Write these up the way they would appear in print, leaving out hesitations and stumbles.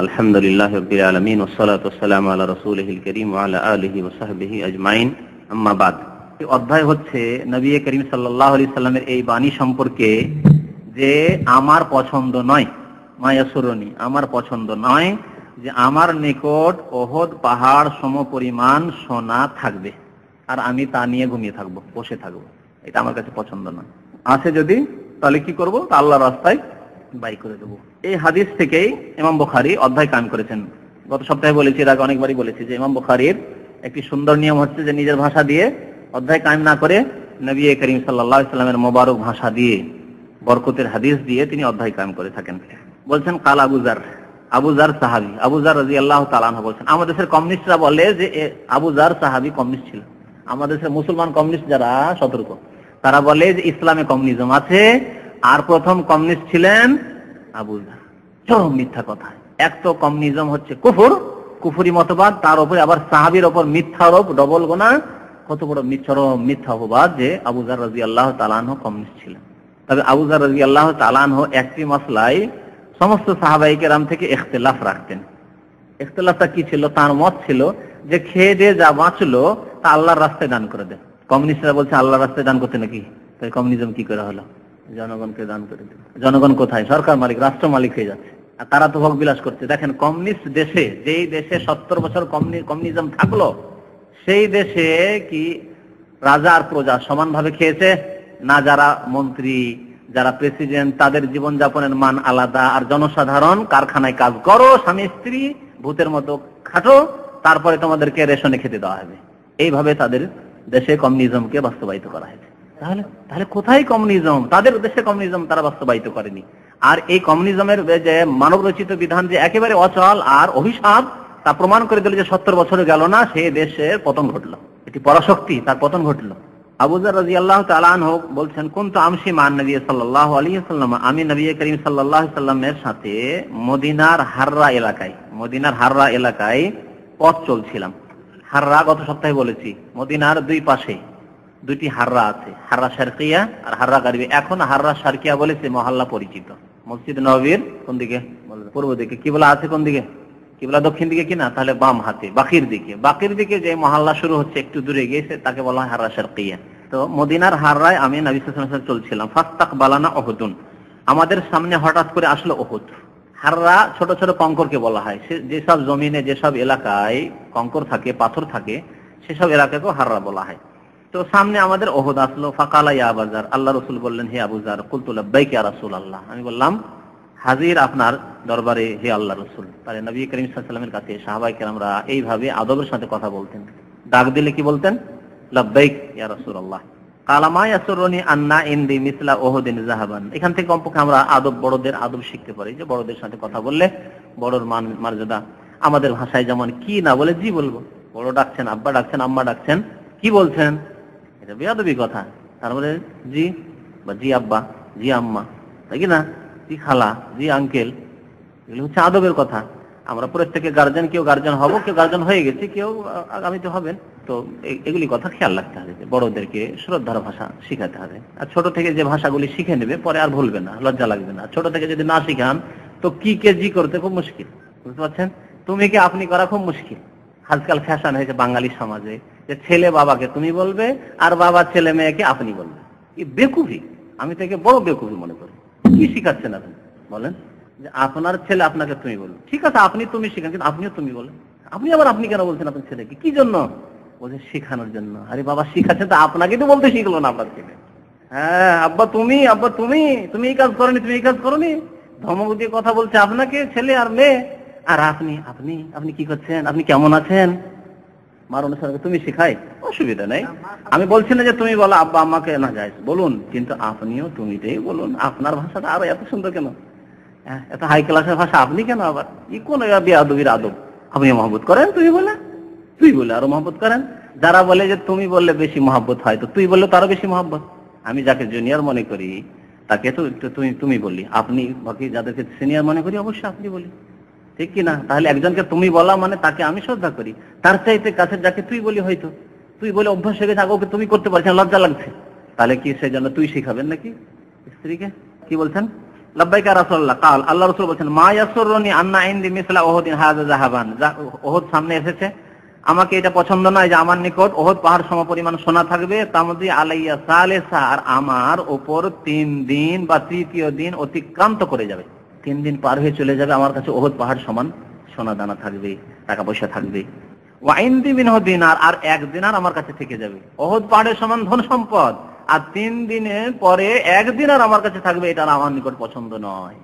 আলহামদুলিল্লাহি রাব্বিল আলামিন ওয়াসসালাতু ওয়াসসালামু আলা রাসূলিহিল কারীম ওয়া আলা আলিহি ওয়া সাহবিহি আজমাইন, আম্মা বাদ। এই অধ্যায় হচ্ছে নবী করিম সাল্লাল্লাহু আলাইহি সাল্লামের এই বাণী সম্পর্কে যে আমার পছন্দ নয়, মায়াসুরনি, আমার পছন্দ নয় যে আমার নিকট ওহদ পাহাড় সমপরিমাণ সোনা থাকবে আর আমি তা নিয়ে ঘুমিয়ে থাকবো, বসে থাকবো, এটা আমার কাছে পছন্দ না। আছে যদি তাহলে কি করবো, তা আল্লাহর রাস্তায় ব্যয় করে দেবো। এই হাদিস থেকেই ইমাম বুখারী অধ্যায় কায়েম করেছেন। গত সপ্তাহে বলেছি, এর আগে অনেকবারই বলেছি যে ইমাম বুখারীর একটি সুন্দর নিয়ম হচ্ছে যে নিজের ভাষা দিয়ে অধ্যায় কায়েম না করে নবী করিম সাল্লাল্লাহু আলাইহি সাল্লামের মোবারক ভাষা দিয়ে, বরকতের হাদিস দিয়ে তিনি অধ্যায় কায়েম করে থাকেন। বলছেন কাল আবু যার সাহাবী, আবু যার রাদিয়াল্লাহু তাআলা আনহু বলছেন, আমাদের দেশের কমিউনিস্টরা বলে যে আবু যার সাহাবী কমিউনিস্ট ছিল। আমাদের দেশের মুসলমান কমিউনিস্ট যারা সতর্ক, তারা বলে যে ইসলামে কমিউনিজম আছে আর প্রথম কমিউনিস্ট ছিলেন আবু যার। চরম মিথ্যা কথা। এক তো কমিউনিজম হচ্ছে কুফরি মতবাদ, তার উপরে আবার সাহাবীর উপর মিথ্যা আরোপ, ডবল গুনাহ। কত বড় মিথ্যা অপবাদ যে আবু যার রাদিয়াল্লাহু তাআলা আনহু কমিউনিস্ট ছিলেন। তবে আবু যার রাদিয়াল্লাহু তাআলা আনহু একটি মাসলায় সমস্ত সাহাবায়ে কেরাম থেকে ইখতিলাফ রাখতেন। ইখতিলাফটা কি ছিল? তার মত ছিল যে খেয়ে দিয়ে যা বাঁচলো তা আল্লাহর রাস্তায় দান করে দেন। কমিউনিস্টরা বলছে আল্লাহর রাস্তায় দান করতে নাকি, তাই কমিউনিজম কি করে হলো? জনগণকে দান করে দেন। জনগণ কোথায়? সরকার মালিক, রাষ্ট্র মালিক হয়ে যাচ্ছে। আর তারা তো ভোগ বিলাস করছে। দেখেন, কমিউনিস্ট দেশে, যেই দেশে 70 বছর কমিউনিজম থাকলো, সেই দেশে কি রাজা আর প্রজা সমানভাবে খেয়েছে? না, যারা মন্ত্রী, যারা প্রেসিডেন্ট, তাদের জীবনযাপনের মান আলাদা, আর জনসাধারণ কারখানায় কাজ করো, স্বামী স্ত্রী ভূতের মতো খাটো, তারপরে তোমাদেরকে রেশনে খেতে দেওয়া হবে। এইভাবে তাদের দেশে কমিউনিজমকে বাস্তবায়িত করা হয়েছে। তাহলে কোথায় কমিউনিজম? তাদের দেশে কমিউনিজম তারা বাস্তবায়িত করেনি। আর এই কমিউনিজমের যে মানব রচিত বিধান যে একেবারে অচল আর অভিশাপ, তা প্রমাণ করে দিল যে 70 বছরে গেল না, সেই দেশের পতন ঘটলো। এটি পরাশক্তি, তার পতন ঘটলো। আবু যার রাদিয়াল্লাহু তাআলা আনহু বলছেন, কুনতু আমশি মা নবী সাল্লাল্লাহু আলাইহি ওয়াসাল্লাম, আমি নবী করিম সাল্লাল্লাহু আলাইহি ওয়াসাল্লামের সাথে মদিনার হাররা এলাকায় পথ চলছিলাম। হাররা গত সপ্তাহে বলেছি, মদিনার দুই পাশে দুটি হাররা আছে, হাররা শারকিয়া আর হাররা গারবি। এখন হাররা শারকিয়া বলেছে মহল্লা পরিচিত। মসজিদ নববীর কোন দিকে? পূর্ব দিকে। কিবলা আছে কোন দিকে? কিবলা দক্ষিণ দিকে কিনা? তাহলে বাম হাতে বাকির দিকে যে মহল্লা শুরু হচ্ছে একটু দূরে গিয়েছে, তাকে বলা হয় হাররা শারকিয়া। তো মদিনার হাররায় আমি নবী সাল্লাল্লাহু আলাইহি ওয়াসাল্লাম চলছিলাম। ফাস্তাকবালানা উহুদুন, আমাদের সামনে হঠাৎ করে আসলো উহুদ। হাররা ছোট ছোট কঙ্করকে বলা হয়। যেসব জমিনে, যেসব এলাকায় কঙ্কর থাকে, পাথর থাকে, সেসব এলাকাকেও হাররা বলা হয়। তো সামনে আমাদের উহুদ আসলো। ফাকালা ইয়া আবু যার, আল্লাহ রাসূল বললেন, হে আবু যার। কুলতু লাব্বাইক ইয়া রাসূলুল্লাহ, আমি বললাম হাজির আপনার দরবারে হে আল্লাহ রাসূল। তাহলে নবী করিম সাল্লাল্লাহু আলাইহি ওয়াসাল্লামের কাছে সাহাবায়ে কেরামরা এইভাবে আদবের সাথে কথা বলতেন। ডাক দিলে কি বলতেন? লাব্বাইক ইয়া রাসূলুল্লাহ। কালা মা ইয়াসুরুনি আন্না ইনদি মিসলা উহুদিন যাহাবান। এখান থেকে কমপক্ষে আমরা আদব, বড়দের আদব শিখতে পারি যে বড়দের সাথে কথা বললে বড়র মান মর্যাদা। আমাদের ভাষায় যেমন কি না বলে জি বলবো। বড় ডাকছেন, আব্বা ডাকছেন, আম্মা ডাকছেন, কি বলছেন? এটা বেয়াদবি কথা। তারপরে জি বা জি আব্বা, জি আম্মা, তাই কি না? জি খালা, জি আঙ্কেল, এগুলো হচ্ছে আদবের কথা। আমরা প্রত্যেকে গার্জেন, কেউ গার্জেন হব, কেউ গার্জেন হয়ে গেছে, কেউ আগামীতে হবেন। তো এগুলি কথা খেয়াল রাখতে হবে, বড়দেরকে শ্রদ্ধার ভাষা শিখাতে হবে। আর ছোট থেকে যে ভাষাগুলি শিখে নেবে, পরে আর ভুলবে না, লজ্জা লাগবে না। ছোট থেকে যদি না শিখান তো কি কে জি করতে খুব মুশকিল, বুঝতে পারছেন? তুমি কে আপনি করা খুব মুশকিল। আজকাল ফ্যাশন হয়েছে বাঙালি সমাজে যে ছেলে বাবাকে তুমি বলবে আর বাবা ছেলে মেয়েকে আপনি বলবে। এই বেকুফি, আমি থেকে বড় বেকুফি মনে করি। কি শিখাচ্ছেন আপনি? বলেন যে আপনার ছেলে আপনাকে তুমি বলবে, ঠিক আছে আপনি তুমি শিখান, কিন্তু আপনিও তুমি বলেন। আপনি আবার আপনি কেন বলছেন আপনার ছেলেকে? কি জন্য? বলছে শেখানোর জন্য। আরে বাবা শিখাচ্ছেন তো আপনাকে তো বলতে শিখলো না আপনার ছেলে। হ্যাঁ আব্বা তুমি, আব্বা তুমি, তুমি এই কাজ করনি, তুমি এই কাজ করনি, ধমক দিয়ে কথা বলছে আপনাকে ছেলে আর মেয়ে। আর আপনি আপনি আপনি কি করছেন, আপনি কেমন আছেন? মার অনুসারে তুমি শিখাই, অসুবিধা নেই। আমি বলছি না যে তুমি বলো আব্বা আম্মাকে না যায় বলুন, কিন্তু আপনিও তুমিটাই বলুন। আপনার ভাষাটা আরো এত সুন্দর কেন? এত হাই ক্লাসের ভাষা আপনি কেন? আবার ই কোন বেয়াদবির আদব? আপনি মহব্বত করেন তুমি বলে, তুই বলে আরো মহব্বত করেন। যারা বলে যে তুমি বললে বেশি মহব্বত হয়, তো তুই বললে তারও বেশি মহব্বত। আমি যাকে জুনিয়র মনে করি তাকে তো তুমি বলি, আপনি বাকি যাদেরকে সিনিয়র মনে করি অবশ্যই আপনি বলি, ঠিক কিনা? তাহলে একজনকে তুমি বলা মানে তাকে আমি শ্রদ্ধা করি। তার চাইতে কাছে যাকে তুই বলি, হয়তো তুই বলে অভ্যাস হয়ে গেছে, ওকে তুমি করতে পারছেন, লজ্জা লাগছে, তাহলে কি সেই জন্য তুই শিখাবেন নাকি স্ত্রীকে? কি বলছেন? লাব্বাইকা রাসূলুল্লাহ কাল, আল্লাহ রাসূল বলেন মা ইয়াসুরুনি আন্না ইনদি মিসলা উহুদিন হাযা যাহাবান, উহুদ সামনে এসেছে, আমাকে এটা পছন্দ নয় যে আমার নিকট উহুদ পাহাড় সমপরিমাণ সোনা থাকবে, তামদি আলাইয়া সালেসা, আর আমার উপর 3 দিন বা তৃতীয় দিন অতিক্রান্ত করে যাবে, 3 দিন পার হয়ে চলে যাবে, আমার কাছে উহুদ পাহাড় সমান সোনা দানা থাকবে, টাকা পয়সা থাকবে। ওয়া ইনদি মিনহু দিনার, আর 1 দিনার আমার কাছে থেকে যাবে, উহুদ পাহাড়ের সমান ধন সম্পদ, আর 3 দিনের পরে 1 দিনার আমার কাছে থাকবে, এটা আমার নিকট পছন্দ নয়।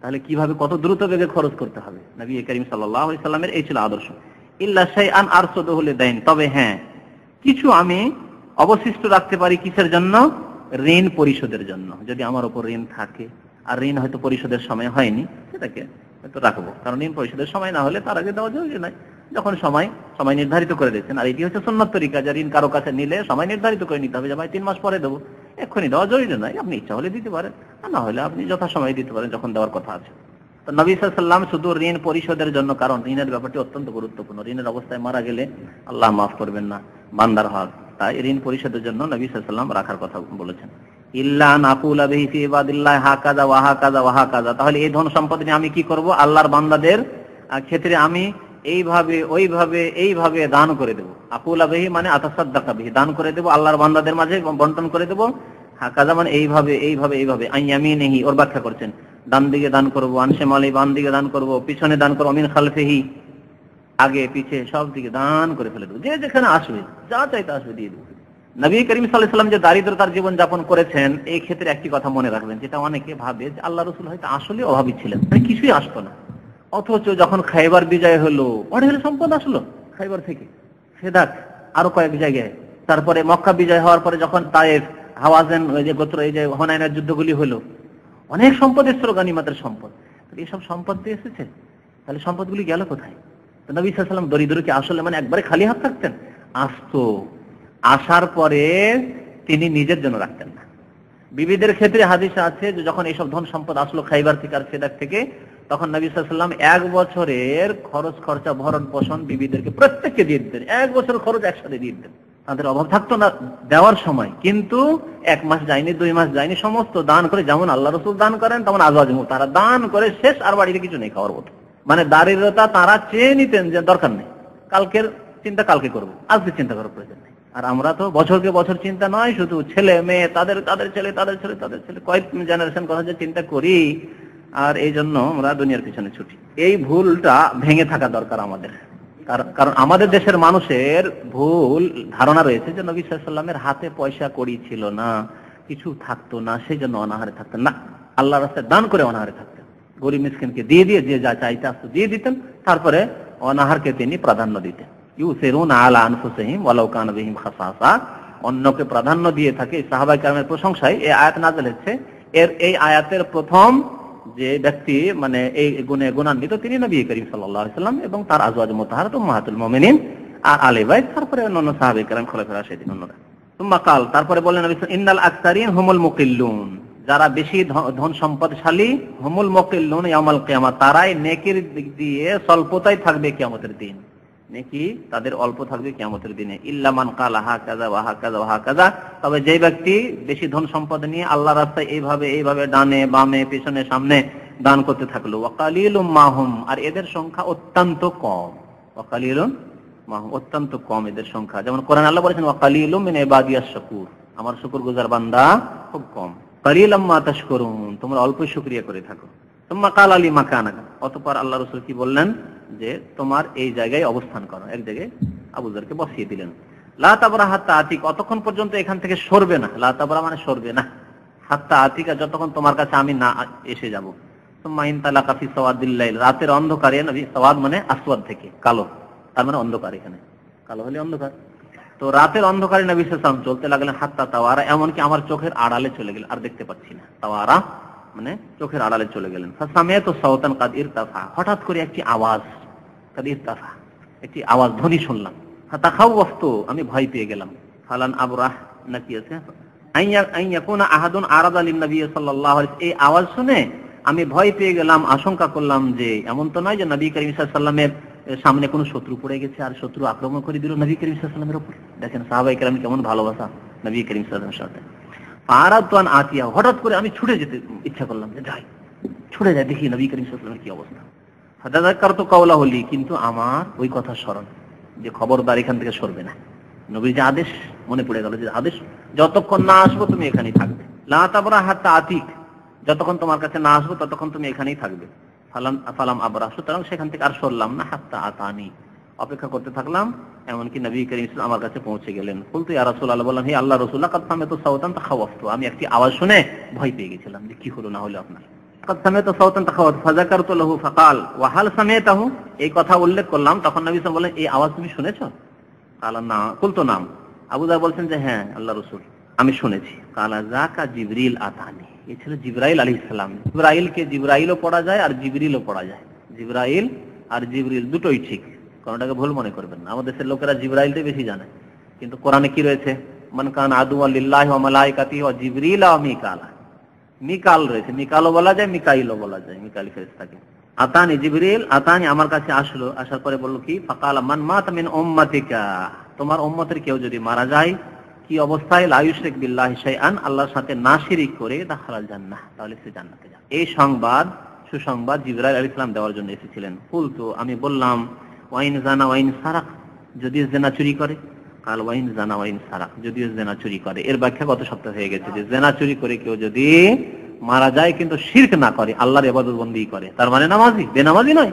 তাহলে কিভাবে, কত দ্রুত বেগে খরচ করতে হবে। নবী করিম সাল্লাল্লাহু আলাইহি সাল্লামের এই ছিল আদর্শ। ইল্লা শাইআন আরসুদুহু লিদাইন, তবে হ্যাঁ কিছু আমি অবশিষ্ট রাখতে পারি, কিসের জন্য? ঋণ পরিশোধের জন্য। যদি আমার উপর ঋণ থাকে আর ঋণ হয়তো পরিশোধের সময় হয়নি, সেটাকে হয়তো রাখবো, কারণ ঋণ পরিশোধের সময় না হলে তার আগে দেওয়া জরুরি নয়, যখন সময় নির্ধারিত করে দিয়েছেন। আর এটি হচ্ছে সুন্নাত তরিকা, যে ঋণ কারো কাছে নিলে সময় নির্ধারিত করে নিতে হবে, যে ভাই 3 মাস পরে দেবো, এক্ষুনি দেওয়া জরুরি নয়, আপনি ইচ্ছা হলে দিতে পারেন, আর না হলে আপনি যথাসময়ে দিতে পারেন যখন দেওয়ার কথা আছে। তো নবী সাল্লাল্লাহু আলাইহি ওয়াসাল্লাম শুধু ঋণ পরিশোধের জন্য, কারণ ঋণের ব্যাপারটি অত্যন্ত গুরুত্বপূর্ণ, ঋণের অবস্থায় মারা গেলে আল্লাহ মাফ করবেন না বান্দার হক, তাই ঋণ পরিশোধের জন্য নবী সাল্লাল্লাহু আলাইহি ওয়াসাল্লাম রাখার কথা বলেছেন। ইল্লা নাকুলা বিহি ফি ইবাদিল্লাহ হাকাযা ওয়া হাকাযা ওয়া হাকাযা, তাহলে এই ধন সম্পদ নিয়ে আমি কি করব? আল্লাহর বান্দাদের ক্ষেত্রে আমি এইভাবে ওইভাবে এইভাবে দান করে দেব। আকুলা বিহি মানে আতাসাদ্দাকা বিহি, দান করে দেব, আল্লাহর বান্দাদের মাঝে বন্টন করে দেব। হাকাযা মানে এইভাবে এইভাবে এইভাবে, আইয়ামিনিহি, ওর ব্যাখ্যা করছেন, ডান দিকে দান করবো, আনশেমালি বাম দিকে দান করবো, পিছনে দান করবো, মিন খালফিহি, আগে পিছে সব দিকে দান করে ফেলে দেবো, যে যেখানে আসবে, যা চাইতে আসবে দিয়ে দেবো। নবী করিম সাল্লাল্লাহু আলাইহি ওয়াসাল্লাম যে দারিদ্রতার জীবন যাপন করেছেন, এই ক্ষেত্রে একটি কথা মনে রাখবেন, যেটা অনেকে ভাবে যে আল্লাহ রাসূল হয়তো আসলে অভাবী ছিলেন, কিছুই আসতো না, অথচ যখন খাইবার বিজয় হলো, অঢেল সম্পদ আসলো খাইবার থেকে, ফেদাক আরো কয়েক জায়গায়, তারপরে মক্কা বিজয় হওয়ার পরে যখন তায়েফ, হাওয়াজেন, ওই যে গোত্র, এই যে হুনাইনের যুদ্ধগুলি হলো, অনেক সম্পদ এসেছিল, গনিমতের সম্পদ। এইসব সম্পদ দিয়ে এসেছে, তাহলে সম্পদগুলি গেল কোথায়? তো নবী সাল্লাল্লাহু আলাইহি ওয়াসাল্লাম দরিদ্র কি আসলে মানে একবারে খালি হাত থাকতেন? আসতো, আসার পরে তিনি নিজের জন্য রাখতেন না। বিবিদের ক্ষেত্রে হাদিস আছে যে যখন এইসব ধন সম্পদ আসলো খাইবার থেকে আর ফেদাক থেকে, তখন নবী সাল্লাল্লাহু আলাইহি ওয়াসাল্লাম 1 বছরের খরচ খরচা ভরণ পোষণ বিবিদেরকে প্রত্যেককে দিয়ে দিতেন, 1 বছরের খরচ একসাথে দিয়ে দিতেন, তাদের অভাব থাকতো না দেওয়ার সময়। কিন্তু 1 মাস যায়নি, 2 মাস যায়নি, সমস্ত দান করে, যেমন আল্লাহ রাসূল দান করেন তেমন আজওয়াজ মুতাহারা দান করে শেষ, আর বাড়িতে কিছু নেই খাওয়ার মতো। মানে দারিদ্রতা তারা চেয়ে নিতেন যে দরকার নেই, কালকের চিন্তা কালকে করবো, আজকে চিন্তা করার প্রয়োজন নেই। আর আমরা তো বছরকে বছর চিন্তা নয়, শুধু ছেলে মেয়ে, তাদের ছেলে, কয়েক জেনারেশন কথা যে চিন্তা করি, আর এই জন্য আমরা দুনিয়ার পিছনে ছুটি। এই ভুলটা ভেঙে থাকা দরকার আমাদের, কারণ আমাদের দেশের মানুষের ভুল ধারণা রয়েছে যে নবী সাল্লাল্লাহু আলাইহি ওয়াসাল্লামের হাতে পয়সা কড়ি ছিল না, কিছু থাকতো না, সেই জন্য অনাহারে থাকতেন না, আল্লাহর রাস্তায় দান করে অনাহারে থাকতেন, গরিব মিসকিনকে দিয়ে দিয়ে, যে যা চাইতে আসতো দিয়ে দিতেন, তারপরে অনাহারকে তিনি প্রাধান্য দিতেন। ইউসিরুনা আলা আনফুসিহিম ওয়ালাউ কানা বিহিম খাসাসা, অন্যকে প্রাধান্য দিয়ে থাকে। সাহাবায়ে কেরামের প্রশংসায় এই আয়াত নাযিল হচ্ছে। এই আয়াতের প্রথম যে ব্যক্তি মানে এই গুণে গুণান্বিত তিনি নবী করিম সাল্লাল্লাহু আলাইহি ওয়াসাল্লাম এবং তার আজওয়াজ মুতাহহারাত উম্মাহাতুল মুমিনিন আর আলে বাইত, তারপরে অন্যান্য সাহাবায়ে কেরাম, খোলাফায়ে রাশিদিন, অন্যরা। সুম্মা কাল, তারপরে বললেন নবী ইন্নাল আকসারিন হুমুল মুকিল্লুন, যারা বেশি ধন সম্পদশালী, হুমুল মুকিল্লুন ইয়াউমাল কিয়ামা, তারাই নেকির দিক দিয়ে স্বল্পতাই থাকবে কিয়ামতের দিন, নেকি তাদের অল্প থাকবে কিয়ামতের দিনে। ইল্লা মান কালা হাকাযা ওয়া হাকাযা ওয়া হাকাযা, তবে যে ব্যক্তি বেশি ধন সম্পদ নিয়ে আল্লাহর রাস্তায় এইভাবে এইভাবে ডানে বামে পিছনে সামনে দান করতে থাকলো, ওয়া কালিলুম মাহুম, আর এদের সংখ্যা অত্যন্ত কম, ওয়া কালিলুম মাহুম, অত্যন্ত কম এদের সংখ্যা। যেমন কোরআন আল্লাহ বলেছেন ওয়া কালিলুম মিন ইবাদিয়াশ শাকুর, আমার শুকরগুজার বান্দা খুব কম। কালিলাম মা তাশকুরুন, তোমরা অল্প শুকরিয়া করে থাকো। সুম্মা কালা লিমা কানাকা, অতঃপর আল্লাহ রাসূল কি বললেন যে তোমার এই জায়গায় অবস্থান করো, এক জায়গায় আবু যরকে বসিয়ে দিলেন। লা তাবরা হাত্তা আতিক, অতক্ষণ পর্যন্ত এখান থেকে সরবে না, লা তাবরা মানে সরবে না, হাত্তা আতিকা যতক্ষণ তোমার কাছে আমি না এসে যাব। সুম্মা ইনতালাকা ফি সাওয়াদিল লাইল, রাতের অন্ধকারে, নবী সাওয়াদ মানে আসওয়াদ থেকে কালো, তার মানে অন্ধকার, এখানে কালো হলে অন্ধকার। তো রাতের অন্ধকারে নবী সাল্লাল্লাহু আলাইহি ওয়াসাল্লাম চলতে লাগলেন, হাত্তা তাওয়ারা, এমনকি আমার চোখের আড়ালে চলে গেলেন, আর দেখতে পাচ্ছি না, তাওয়ারা মানে চোখের আড়ালে চলে গেলেন। ফাসামিয়াতু সাওতান কাদ ইরতাফা, হঠাৎ করে একটি আওয়াজ, কাদ ইরতাফা একটি আওয়াজ ধ্বনি শুনলাম। ফাতাখাওয়াফতু, আমি ভয় পেয়ে গেলাম। ফালান আবরাহ, নাকি আছে আইয়াকুনা আহাদুন আরাদা লিন নবী সাল্লাল্লাহু আলাইহি ওয়াসাল্লাম, এই আওয়াজ শুনে আমি ভয় পেয়ে গেলাম, আশঙ্কা করলাম যে এমন তো নয় যে নবী করিম সাল্লাল্লাহু আলাইহি ওয়াসাল্লামের সামনে কোনো শত্রু পড়ে গেছে আর শত্রু আক্রমণ করে দিল নবী করিম সাল্লাল্লাহু আলাইহি ওয়াসাল্লামের উপর। দেখেন সাহাবায়ে কেরাম কেমন ভালোবাসা নবী করিম সাল্লাল্লাহু আলাইহি ওয়াসাল্লামের সাথে। ফারাতুন আতিয়া, হঠাৎ করে আমি ছুটে যেতে ইচ্ছা করলাম যে যাই, ছুটে যায়, দেখি নবী করিম সাল্লাল্লাহু আলাইহি ওয়াসাল্লামের কি অবস্থা। ফাতাযাক্কারতু কাওলাহু লি, কিন্তু আমার ওই কথা স্মরণ, যে খবরদার এখান থেকে সরবে না। নবীর যে আদেশ মনে পড়ে গেল, যে আদেশ যতক্ষণ না আসবো তুমি এখানেই থাকবে, লা তাবরা হাত্তা আতিক, যতক্ষণ তোমার কাছে না আসবো ততক্ষণ তুমি এখানেই থাকবে। ফালাম আবরা, সুতরাং সেখান থেকে আর সরলাম না, হাত্তা আতানি, অপেক্ষা করতে থাকলাম এমনকি নবী করিম সাল্লাল্লাহু আলাইহি ওয়াসাল্লাম আমার কাছে পৌঁছে গেলেন। বলতে ইয়া রাসূলুল্লাহ, বললাম হে আল্লাহ রাসূল, লাকাদ সামি'তু সাওতান তাখাওয়াফতু, আমি একটি আওয়াজ শুনে ভয় পেয়ে গেছিলাম যে কি হলো না হলো আপনার। লাকাদ সামি'তু সাওতান তাখাওয়াফতু ফাযাকারতু লাহু ফাকাল ওয়া হাল সামি'তাহু, এই কথা উল্লেখ করলাম, তখন নবী সাল্লাল্লাহু আলাইহি ওয়াসাল্লাম বললেন এই আওয়াজ তুমি শুনেছো? কালা না, কুলতু নাম, আবু যর বলছেন যে হ্যাঁ আল্লাহ রাসূল আমি শুনেছি। কালা যাকা জিবরিল আতানি, এই ছিল জিবরাইল আলাইহিস সালাম। জিবরাইলকে জিবরাইলও পড়া যায় আর জিবরিলও পড়া যায়, জিবরাইল আর জিবরিল দুটোই ঠিক, কোনটাকে ভুল মনে করবেন না। আমাদের দেশের লোকেরা জিবরাইলটাই বেশি জানে, কিন্তু কোরআনে কি রয়েছে, মান কানা আদুওয়ান লিল্লাহি ওয়া মালাইকাতিহি ওয়া জিবরিল ওয়া মিকালা, মিকাল রয়েছে, মিকালও বলা যায় মিকাইলও বলা যায়, মিকাইল ফেরেশতাকে। আতানি জিবরিল আতানি, আমার কাছে আসলো, আসার পরে বলল কি, ফাকালা মান মাতা মিন উম্মাতিকা, তোমার উম্মতের কেউ যদি মারা যায় কি অবস্থায়, লা ইউশরিক বিল্লাহি শাইআন, আল্লাহর সাথে না শিরিক করে, দাখালাল জান্নাহ, তাহলে সে জান্নাতে যাবে। এই সংবাদ সুসংবাদ জিবরাইল আলাইহিস সালাম দেওয়ার জন্য এসেছিলেন। কুলতু, আমি বললাম, ওয়াইন জানা ওয়াইন সারাক, যদি জেনা চুরি করে। কাল ওয়াইন জানা ওয়াইন সারাক, যদি জেনা চুরি করে। এর ব্যাখ্যা গত সপ্তাহে হয়ে গেছে যে জেনা চুরি করে কেউ যদি মারা যায় কিন্তু শিরক না করে, আল্লাহর ইবাদত বন্দেগী করে, তার মানে নামাজি, বেনামাজি নয়,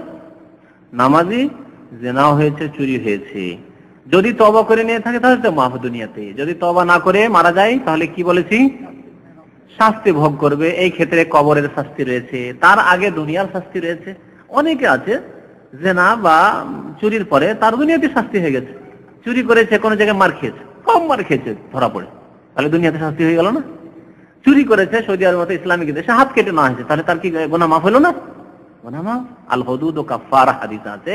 নামাজি, জেনাও হয়েছে চুরি হয়েছে, যদি তওবা করে নিয়ে থাকে তাহলে তো মাফ দুনিয়াতে, যদি তওবা না করে মারা যায় তাহলে কি বলেছি, শাস্তি ভোগ করবে। এই ক্ষেত্রে কবরের শাস্তি রয়েছে, তার আগে দুনিয়ার শাস্তি রয়েছে। অনেকে আছে জেনা বা চুরির পরে তার দুনিয়াতে শাস্তি হয়ে গেছে, চুরি করেছে কোনো জায়গায় মার খেয়েছে, কম মার খেয়েছে ধরা পড়ে, তাহলে দুনিয়াতে শাস্তি হয়ে গেল না। চুরি করেছে সৌদি আরবের মতো ইসলামিক দেশে, হাত কেটে নেওয়া হয়েছে, তাহলে তার কি গুনাহ মাফ হলো না? গুনাহ মাফ। আল হুদুদ ও কাফারা, হাদিস আছে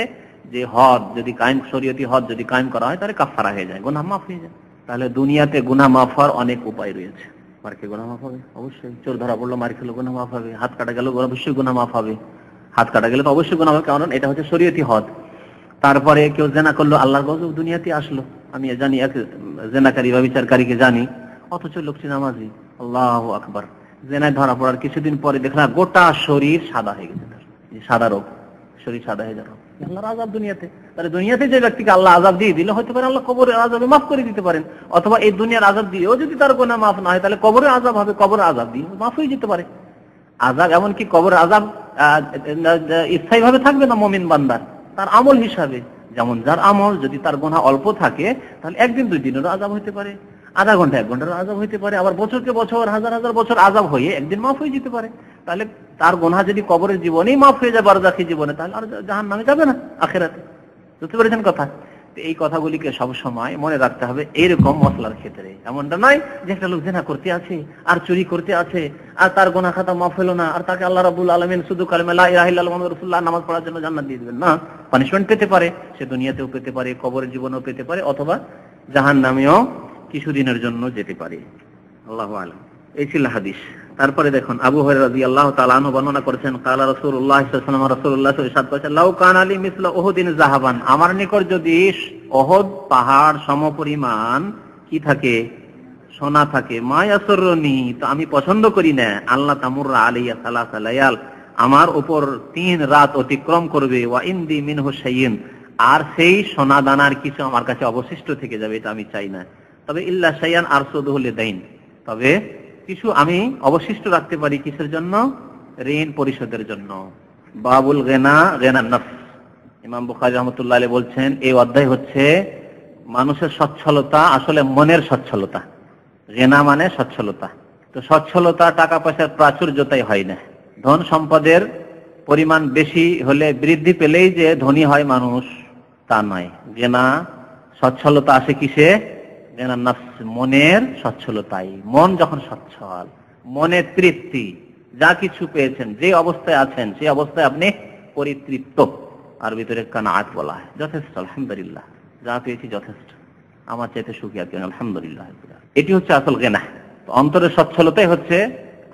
যে হদ যদি কায়েম, শরীয়তি হদ যদি কায়েম করা হয় তাহলে কাফারা হয়ে যায়, গুনাহ মাফ হয়ে যায়। তাহলে দুনিয়াতে গুনাহ মাফ হওয়ার অনেক উপায় রয়েছে। মার খেয়ে গুনাহ মাফ হবে অবশ্যই, চোর ধরা পড়লো মার খেলো গুনাহ মাফ হবে, হাত কাটা গেল অবশ্যই গুনাহ মাফ হবে, হাত কাটা গেলে তো অবশ্যই গুনাহ হবে, কারণ এটা হচ্ছে শরীয়তি হদ। তারপরে কেউ জেনা করলো, আল্লাহর গজব দুনিয়াতে আসলো, আমি জানি এক জেনাকারী বা বিচারকারীকে জানি, অথচ লোকটি নামাজি, আল্লাহু আকবার, জেনায় ধরা পড়ার কিছুদিন পরে দেখলাম গোটা শরীর সাদা হয়ে গেছে, তার সাদা রোগ, শরীর সাদা হয়ে যাবে, আল্লাহর আযাব দুনিয়াতে। তাহলে দুনিয়াতে যে ব্যক্তিকে আল্লাহ আযাব দিয়ে দিলে হতে পারে আল্লাহ কবরের আযাবে মাফ করে দিতে পারেন, অথবা এই দুনিয়ার আযাব দিয়েও যদি তার গুনাহ মাফ না হয় তাহলে কবরের আযাব হবে, কবরের আযাব দিয়ে মাফ হয়ে যেতে পারে। আযাব এমনকি কবরের আযাব স্থায়ীভাবে থাকবে না মুমিন বান্দার, তার আমল হিসাবে, যেমন যার আমল যদি তার গুনাহ অল্প থাকে তাহলে একদিন দুই দিনেরও আযাব হতে পারে, আধা ঘন্টা এক ঘন্টার আযাব হইতে পারে, আবার বছরকে বছর হাজার হাজার বছর আযাব হয়ে একদিন মাফ হয়ে যেতে পারে। তাহলে তার গুনাহ যদি কবরের জীবনেই মাফ হয়ে যায়, বারজাখী জীবনে, তাহলে আর জাহান্নামে যাবে না আখিরাতে। বুঝতে পেরেছেন কথা? এই কথাগুলিকে সব সময় মনে রাখতে হবে। এইরকম মশলার ক্ষেত্রে এমনটা নয় যে একটা লোক জিনা করতে আছে আর চুরি করতে আছে আর তার গুনাহ খাতা মাফ হলো না, আর তাকে আল্লাহ রাব্বুল আলামিন শুধু কালেমা লা ইলাহা ইল্লাল্লাহ মুহাম্মাদুর রাসূলুল্লাহ নামাজ পড়ার জন্য জান্নাত দিয়ে দিবেন না, পানিশমেন্ট পেতে পারে, সে দুনিয়াতেও পেতে পারে, কবরের জীবনেও পেতে পারে, অথবা জাহান্নামেও কিছুদিনের জন্য যেতে পারে। আল্লাহু আ'লাম। এই ছিল হাদিস। তারপরে দেখুন, আবু হুরায়রা রাদিয়াল্লাহু তাআলা আনহু বর্ণনা করেছেন, কালা রাসূলুল্লাহ সাল্লাল্লাহু আলাইহি ওয়াসাল্লাম, রাসূলুল্লাহ সাল্লাল্লাহু আলাইহি ওয়াসাল্লাম বলেছেন, লাউ কানা লি মিসলা উহুদিন যাহাবান, আমার নিকট যদি উহুদ পাহাড় সমপরিমাণ কি থাকে, সোনা থাকে, মা ইয়াসুরনি, তো আমি পছন্দ করি না, আল্লাহ তামুররা আলাইয়া সালাসা লায়াল, আমার উপর 3 রাত অতিক্রম করবে, ওয়া ইনদি মিনহু শাইইন, আর সেই সোনা দানার কিছু আমার কাছে অবশিষ্ট থেকে যাবে, এটা আমি চাই না। তবে ইল্লা শাইআন আরসুদুহু লিদাইন, তবে কিছু আমি অবশিষ্ট রাখতে পারি, কিসের জন্য? ঋণ পরিশোধের জন্য। বাবুল গিনা, গিনান নফস। ইমাম বুখারী রাহমাতুল্লাহ আলাইহি বলছেন এই অধ্যায় হচ্ছে মানুষের সচ্ছলতা, আসলে মনের সচ্ছলতা। গিনা মানে সচ্ছলতা। তো সচ্ছলতা টাকা পয়সার প্রাচুর্যতাই হয় না, ধন সম্পদের পরিমাণ বেশি হলে, বৃদ্ধি পেলেই যে ধনী হয় মানুষ তা নয়। গিনা, সচ্ছলতা আসে কিসে? গিনান নফস, মনের সচ্ছলতাই। মন যখন সচ্ছল, মনে তৃপ্তি, যা কিছু পেয়েছেন, যে অবস্থায় আছেন সেই অবস্থায় আপনি পরিতৃপ্ত। আর ভিতরে কানাআত বলা হয়, যথেষ্ট, আলহামদুলিল্লাহ, যা পেয়েছি যথেষ্ট, আমার চাইতে সুখী আর কেউ নেই, আলহামদুলিল্লাহ। এটি হচ্ছে আসল গিনা। অন্তরের সচ্ছলতাই হচ্ছে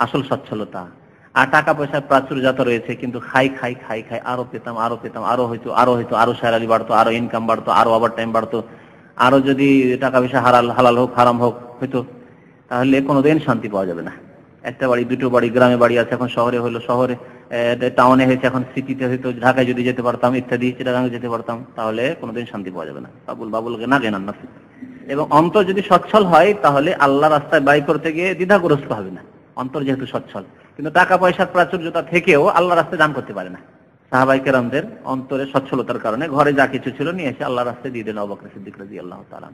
আসল সচ্ছলতা। আর টাকা পয়সার প্রাচুর্যতা রয়েছে, কিন্তু খাই খাই খাই খাই, আরো পেতাম আরো পেতাম, আরো হয়তো আরো স্যালারি বাড়তো, আরো ইনকাম বাড়তো, আরো ওভার টাইম বাড়তো, আরো যদি টাকা পয়সা হালাল হোক হারাম হোক হয়তো, তাহলে কোনোদিন শান্তি পাওয়া যাবে না। একটা বাড়ি, দুটো বাড়ি, গ্রামে বাড়ি আছে, এখন শহরে হলো, শহরে টাউনে হয়েছে, এখন সিটিতে হয়তো ঢাকায় যদি যেতে পারতাম, ইত্যাদি চিটাগাঙ্গে যেতে পারতাম, তাহলে কোনোদিন শান্তি পাওয়া যাবে না। বাবুল গেনা গেনার না। এবং অন্তর যদি সচ্ছল হয় তাহলে আল্লাহ রাস্তায় ব্যয় করতে গিয়ে দ্বিধাগ্রস্ত হবে না, অন্তর যেহেতু সচ্ছল। কিন্তু টাকা পয়সার প্রাচুর্যতা থেকেও আল্লাহ রাস্তায় দান করতে পারে না। সাহাবায়ে কেরামদের অন্তরে সচ্ছলতার কারণে ঘরে যা কিছু ছিল নিয়ে এসে আল্লাহ রাস্তায় দিয়ে দিলেন আবু বকর সিদ্দিক রাদিয়াল্লাহু তাআলা।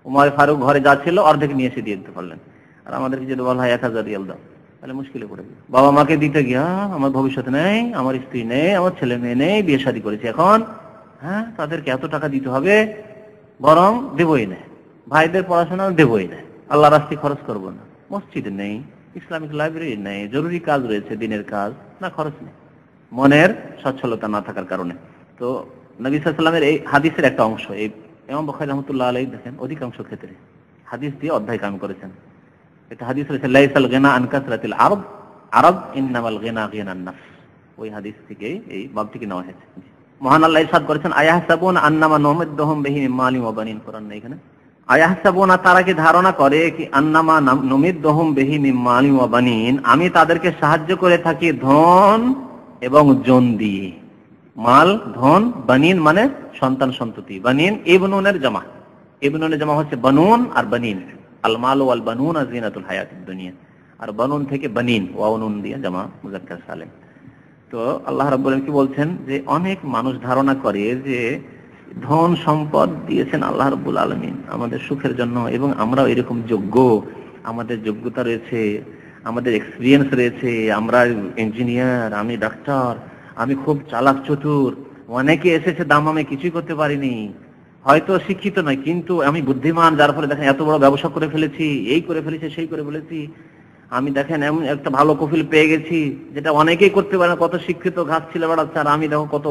উমর ফারুক ঘরে যা ছিল অর্ধেক নিয়ে এসে দিয়ে দিতে পারলেন। আর আমাদেরকে যদি বলা হয় 1000 রিয়াল দাও, তাহলে মুশকিলে পড়ে যাবে। বাবা মাকে দিতে গিয়া আমার ভবিষ্যৎ নেই, আমার স্ত্রী নেই, আমার ছেলে মেয়ে নেই, বিয়ে শাদী করেছি এখন, হ্যাঁ তাদেরকে এত টাকা দিতে হবে, বরং দেবই না। ভাইদের পড়াশোনা দেবই না, আল্লাহ রাস্তায় খরচ করবো না। মসজিদ নেই, ইসলামিক লাইব্রেরি নেই, জরুরি কাজ রয়েছে, দিনের কাজ, না খরচ নেই, মনের সচ্ছলতা না থাকার কারণে। তো নবী সাল্লাল্লাহু আলাইহি ওয়াসাল্লামের এই হাদিসের একটা অংশ, এই ইমাম বুখারী রাহমাতুল্লাহ আলাইহি দেখেন অধিকাংশ ক্ষেত্রে হাদিস দিয়ে অধ্যায় কাম করেছেন। এটা হাদিস রয়েছে লাইসাল গিনা আন কাসরাতিল আরব ইন্নামাল গিনা গিনান নাফস। ওই হাদিস থেকে এই বাবটিকে নেওয়া হয়েছে। মহান আল্লাহ ইরশাদ করেছেন আয়াহসাবুনা আন্নামা নুমিদ্দুহুম বিহি মিন মালিন ওয়া বানিন। কোরআন নেই এখানে। আয়াহসাবুনা তারা কি ধারণা করে কি আন্নামা নুমিদ্দুহুম বিহি মিন মালিন ওয়া বানিন, আমি তাদেরকে সাহায্য করে থাকি ধন এবং জন দিয়ে। মাল ধন, বানিন মানে সন্তান সন্ততি। বানিন ইবনুনের জামা, ইবনুনের জামা হচ্ছে বানুন আর বানিন। আল মাল ওয়াল বানুন জিনাতুল হায়াতিদ দুনিয়া। আর বানুন থেকে বানিন, ওয়াও নুন দিয়ে জামা মুযাক্কার সালেম। তো আল্লাহ রাব্বুল আলামিন কি বলছেন যে অনেক মানুষ ধারণা করে যে ধন সম্পদ দিয়েছেন আল্লাহ রাব্বুল আলামিন আমাদের সুখের জন্য, এবং আমরাও এরকম যোগ্য, আমাদের যোগ্যতা রয়েছে, আমাদের এক্সপিরিয়েন্স রয়েছে, আমরা ইঞ্জিনিয়ার, আমি ডাক্তার, আমি খুব চালাক চতুর, অনেকে এসেছে দামামে কিছুই করতে পারিনি, হয়তো শিক্ষিত নয় কিন্তু আমি বুদ্ধিমান, যার ফলে দেখেন এত বড় ব্যবসা করে ফেলেছি, এই করে ফেলেছি, সেই করে ফেলেছি, আমি দেখেন এমন একটা ভালো কফিল পেয়ে গেছি যেটা অনেকেই করতে পারে না, কত শিক্ষিত ঘাস ছিল বেড়াচ্ছে, আর আমি দেখো কত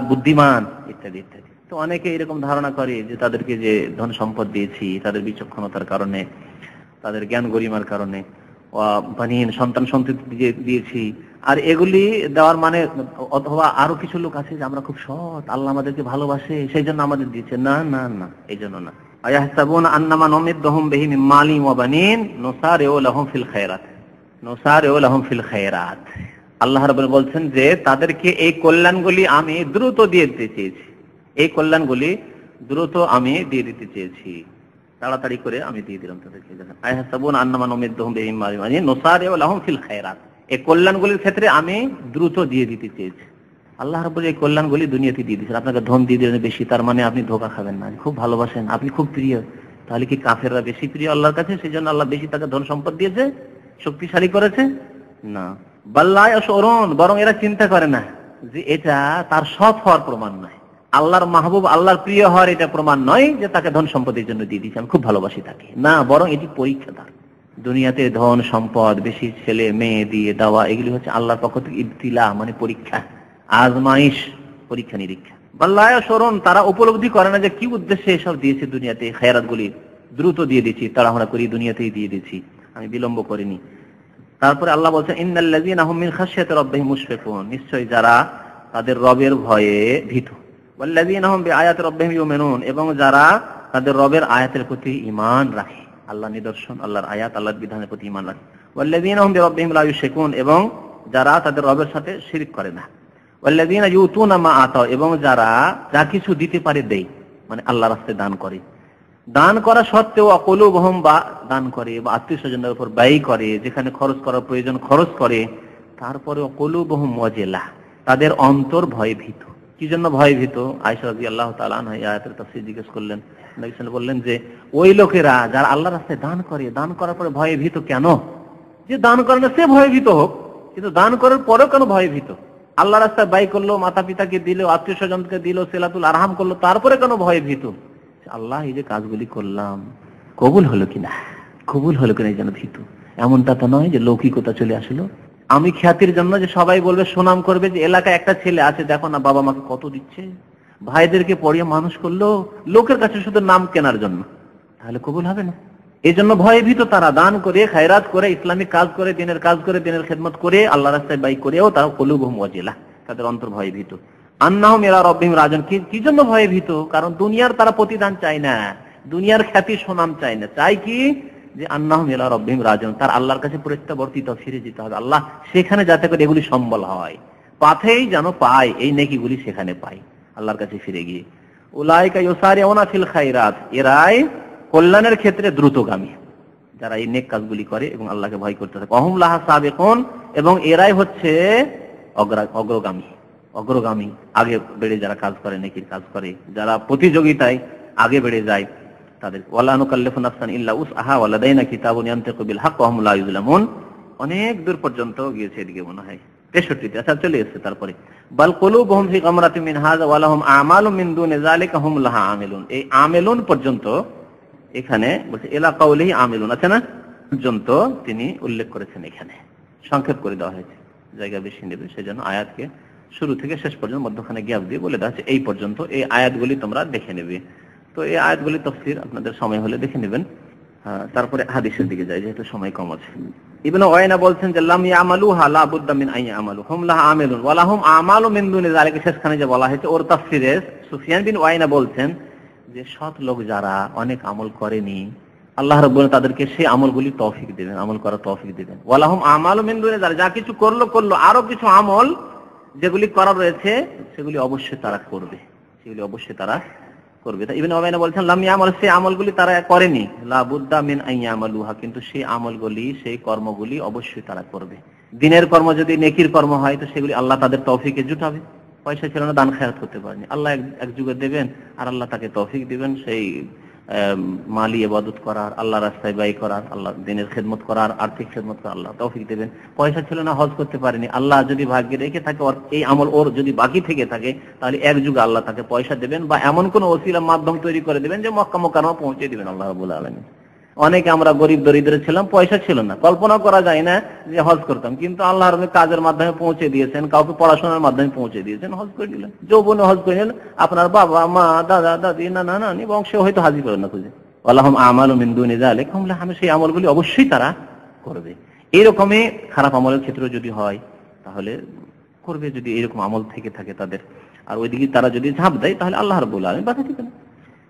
বুদ্ধিমান, ইত্যাদি ইত্যাদি। তো অনেকে এরকম ধারণা করে যে তাদেরকে যে ধন সম্পদ দিয়েছি তাদের বিচক্ষণতার কারণে, তাদের জ্ঞান গরিমার কারণে, বানিন সন্তান সন্ততি দিয়েছি। আর এগুলি দেওয়ার মানে অথবা আরো কিছু লোক আছে যে আমরা খুব সৎ, আল্লাহ আমাদেরকে ভালোবাসে সেই জন্য আমাদের দিয়েছে, না না না, এই জন্য না। আয়াহসাবুনা আন্নামা নুমিদ্দুহুম বিহি মিন মালিন ওয়া বানিন নুসারিউ লাহুম ফিল খায়রাত, নুসারিউ লাহুম ফিল খায়রাত। আল্লাহ রাব্বুল বলছেন যে তাদেরকে এই কল্যাণগুলি আমি দ্রুত দিয়ে দিতে চেয়েছি, এই কল্যাণগুলি দ্রুত আমি দিয়ে দিতে চেয়েছি, তাড়াতাড়ি করে আমি দিয়ে দিলাম তাদেরকে। দেখেন আয়াহসাবুনা আন্নামা নুমিদ্দুহুম বিহি মিন মালিন ওয়া বানিন নুসারিউ লাহুম ফিল খায়রাত, এই কল্যাণগুলির ক্ষেত্রে আমি দ্রুত দিয়ে দিতে চেয়েছি। আল্লাহ রাব্বুল এই কল্যাণগুলি দুনিয়াতে দিয়ে দিয়েছেন। আপনাকে ধন দিয়ে দিলেন বেশি, তার মানে আপনি ধোঁকা খাবেন না, খুব ভালোবাসেন, আপনি খুব প্রিয়, তাহলে কি কাফেররা বেশি প্রিয় আল্লাহর কাছে, সেই জন্য আল্লাহ বেশি তাকে ধন সম্পদ দিয়েছে, শক্তিশালী করেছে? না, বাল্লা ইয়াশউরুন, বরং এরা চিন্তা করে না যে এটা তার সৎ হওয়ার প্রমাণ নয়, আল্লাহর মাহবুব, আল্লাহর প্রিয় হওয়ার এটা প্রমাণ নয় যে তাকে ধন সম্পদের জন্য দিয়ে দিয়েছে, আমি খুব ভালোবাসি তাকে, না, বরং এটি পরীক্ষা তার। দুনিয়াতে ধন সম্পদ, বেশি ছেলে মেয়ে দিয়ে দেওয়া, এগুলি হচ্ছে আল্লাহর পক্ষ থেকে ইবতিলা, মানে পরীক্ষা, আজমাইশ, পরীক্ষা নিরীক্ষা। বাল্লা ইয়াশউরুন, তারা উপলব্ধি করে না যে কি উদ্দেশ্যে এসব দিয়েছে দুনিয়াতে, খায়রাত গুলি দ্রুত দিয়ে দিচ্ছি, তাড়াহুড়া করি দুনিয়াতেই দিয়ে দিচ্ছি, আমি বিলম্ব করিনি। তারপরে আল্লাহ বলছেন ইন্নাল্লাযীনা হুম মিন খাশিয়াতি রাব্বিহিম মুশফিকুন, নিশ্চয়ই যারা তাদের রবের ভয়ে ভীত, ওয়াল্লাযীনা হুম বিআয়াতি রাব্বিহিম ইউমিনুন, এবং যারা তাদের রবের আয়াতের প্রতি ঈমান রাখে, আল্লাহ নিদর্শন, আল্লাহর আয়াত, আল্লাহর বিধানের প্রতি ঈমান রাখে। ওয়াল্লাযীনা হুম বিরাব্বিহিম লা ইউশরিকুন, এবং যারা তাদের রবের সাথে শিরক করে না। ওয়াল্লাযীনা ইউতুনা মা আতাউ, এবং যারা যা কিছু দিতে পারে দেয়, মানে আল্লাহর রাস্তায় দান করে, দান করা সত্ত্বেও অকুলুবহুম, বা দান করে বা আত্মীয় স্বজনের উপর ব্যয় করে, যেখানে খরচ করার প্রয়োজন খরচ করে, তারপরে অকুলুবহুম ওয়াজিলা, তাদের অন্তর ভয়ে ভীত। কি জন্য ভয়ে ভীত? আয়েশা রাদিয়াল্লাহু তাআলা আনহা এই আয়াতের তাফসীর জিজ্ঞেস করলেন, নবী সাল্লাল্লাহু আলাইহি ওয়াসাল্লাম বললেন যে ওই লোকেরা যারা আল্লাহর রাস্তায় দান করে, দান করার পরে ভয়ে ভীত কেন? যে দান করে না সে ভয়ে ভীত হোক, কিন্তু দান করার পরেও কেন ভয়ে ভীত? আল্লাহর রাস্তায় ব্যয় করলো, মাতা পিতাকে দিল, আত্মীয় স্বজনকে দিল, সিলাতুল আরহাম করলো, তারপরে কেন ভয়ে ভীত? আল্লাহ এই যে কাজগুলি করলাম কবুল হলো কিনা, কবুল হলো কিনা এই জন্য ভীত। এমনটা তো নয় যে লৌকিকতা চলে আসলো, আমি খ্যাতির জন্য যে সবাই বলবে, সুনাম করবে যে এলাকায় একটা ছেলে আছে, দেখো না বাবা মাকে কত দিচ্ছে, ভাইদেরকে পড়িয়ে মানুষ করলো, লোকের কাছে শুধু নাম কেনার জন্য, তাহলে কবুল হবে না। এই জন্য ভয়ে ভীত তারা, দান করে, খায়রাত করে, ইসলামিক কাজ করে, দিনের কাজ করে, দিনের খেদমত করে, আল্লাহ রাস্তায় ব্যয় করেও তারা কুলুবুহুম ওয়াজিলা, তাদের অন্তর ভয়ে ভীত। আন্নাহুম ইলা রাব্বিহিম রাজিউন, কি জন্য ভয়ে ভীত? কারণ দুনিয়ার তারা প্রতিদান চায় না, দুনিয়ার খ্যাতি সুনাম চায় না, চাই কি যে আন্নাহুম ইলা রাব্বিহিম রাজিউন, তার আল্লাহর কাছে প্রত্যাবর্তিত, ফিরে যেতে হবে আল্লাহ, সেখানে যাতে করে এগুলি সম্বল হয়। পাথেই যেন পায়, এই নেকিগুলি সেখানে পায় আল্লাহর কাছে ফিরে গিয়ে। উলাইকা ইউসারিউনা ফিল খায়রাত, এরাই কল্যাণের ক্ষেত্রে দ্রুতগামী, যারা এই নেক কাজগুলি করে এবং আল্লাহকে ভয় করতে থাকে। ওয়াহুম লাহা সাবিকুন, এবং এরাই হচ্ছে অগ্রগামী, আগে বেড়ে যারা কাজ করে, নেকির কাজ করে, যারা প্রতিযোগিতায় আগে বেড়ে যায় তাদের। ওয়ালা নুকাল্লিফু নাফসান ইল্লা উসআহা ওয়া লাদাইনা কিতাবুন ইয়ানতিকু বিল হক ওয়া হুম লা ইউযলামুন। অনেক দূর পর্যন্ত গিয়েছে, এদিকে মনে হয় 63তে। আচ্ছা, চলে এসেছে তারপরে, বাল কুলুবুহুম ফি গামরাতিন মিন হাযা ওয়া লাহুম আমালুম মিন দুনি যালিকা হুম লাহা আমিলুন। এই আমিলুন পর্যন্ত এখানে বলছে এলা কাউলিহি আমিলুন আছে না, পর্যন্ত তিনি উল্লেখ করেছেন, এখানে সংক্ষেপ করে দেওয়া হয়েছে, জায়গা বেশি নেবে, সেজন্য আয়াতকে শুরু থেকে শেষ পর্যন্ত মধ্যখানে গ্যাপ দিয়ে বলে দেওয়া হচ্ছে এই পর্যন্ত, এই আয়াতগুলি তোমরা দেখে নেবে। তো এই আয়াতগুলি তাফসীর আপনাদের সময় হলে দেখে নেবেন। তারপরে হাদিসের দিকে যাই, যেহেতু সময় কম আছে। ইবনে ওয়াইনা বলছেন যে লাম ইয়ামালুহা লা বুদ্দা মিন আন ইয়ামালু হুম লাহা আমিলুন ওয়া লাহুম আমালু মিন দুনি যালিকা, শেষখানে যে বলা হয়েছে ওর তাফসীরে সুফিয়ান বিন ওয়াইনা বলছেন যে সৎ লোক যারা অনেক আমল করেনি, আল্লাহ রাব্বুল তাদেরকে সেই আমলগুলি তৌফিক দিবেন, আমল করার তৌফিক দিবেন। ওয়া লাহুম আমালু মিন দুনি যালিকা, যা কিছু করলো আরো কিছু আমল যেগুলি করা রয়েছে সেগুলি অবশ্যই তারা করবে, সেগুলি অবশ্যই তারা করবে। ইবনে ওয়াইনা বলছেন লাম ইয়ামাল, সেই আমলগুলি তারা করেনি, লা বুদ্দা মিন আন ইয়ামালুহা, কিন্তু সেই আমলগুলি, সেই কর্মগুলি অবশ্যই তারা করবে। দিনের কর্ম যদি নেকির কর্ম হয় তো সেগুলি আল্লাহ তাদের তৌফিকে জুটাবে। পয়সা ছিল না, দান খেয়ারত করতে পারেনি, আল্লাহ এক যুগে দেবেন, আর আল্লাহ তাকে তৌফিক দিবেন সেই মালি ইবাদত করার, আল্লাহ রাস্তায় ব্যয় করার, আল্লাহ দিনের খেদমত করার, আর্থিক খেদমত করার আল্লাহ তৌফিক দেবেন। পয়সা ছিল না, হজ করতে পারেনি, আল্লাহ যদি ভাগ্যে রেখে থাকে ওর এই আমল ওর যদি বাকি থেকে থাকে, তাহলে এক যুগে আল্লাহ তাকে পয়সা দেবেন, বা এমন কোন ওসিলা মাধ্যম তৈরি করে দেবেন যে মক্কা মুকাররমা পৌঁছে দিবেন আল্লাহ রাব্বুল আলামিন। অনেকে আমরা গরিব দরিদ্র ছিলাম, পয়সা ছিল না, কল্পনা করা যায় না যে হজ করতাম, কিন্তু আল্লাহ রাব্বুল কাজের মাধ্যমে পৌঁছে দিয়েছেন, কাউকে পড়াশোনার মাধ্যমে পৌঁছে দিয়েছেন, হজ করে দিলেন। যৌবনে হজ করে নিলেন, আপনার বাবা মা দাদা দাদি নানা নানি বংশে হয়তো হাজির করেন না খুঁজে। ওয়ালাহুম আমালু মিন দুনি যালিকা হুম লাহা, সেই আমলগুলি অবশ্যই তারা করবে। এইরকমই খারাপ আমলের ক্ষেত্রে যদি হয় তাহলে করবে, যদি এরকম আমল থেকে থাকে তাদের, আর ওইদিকে তারা যদি ঝাঁপ দেয় তাহলে আল্লাহ রাব্বুল আলামিন বাধা দিবেন,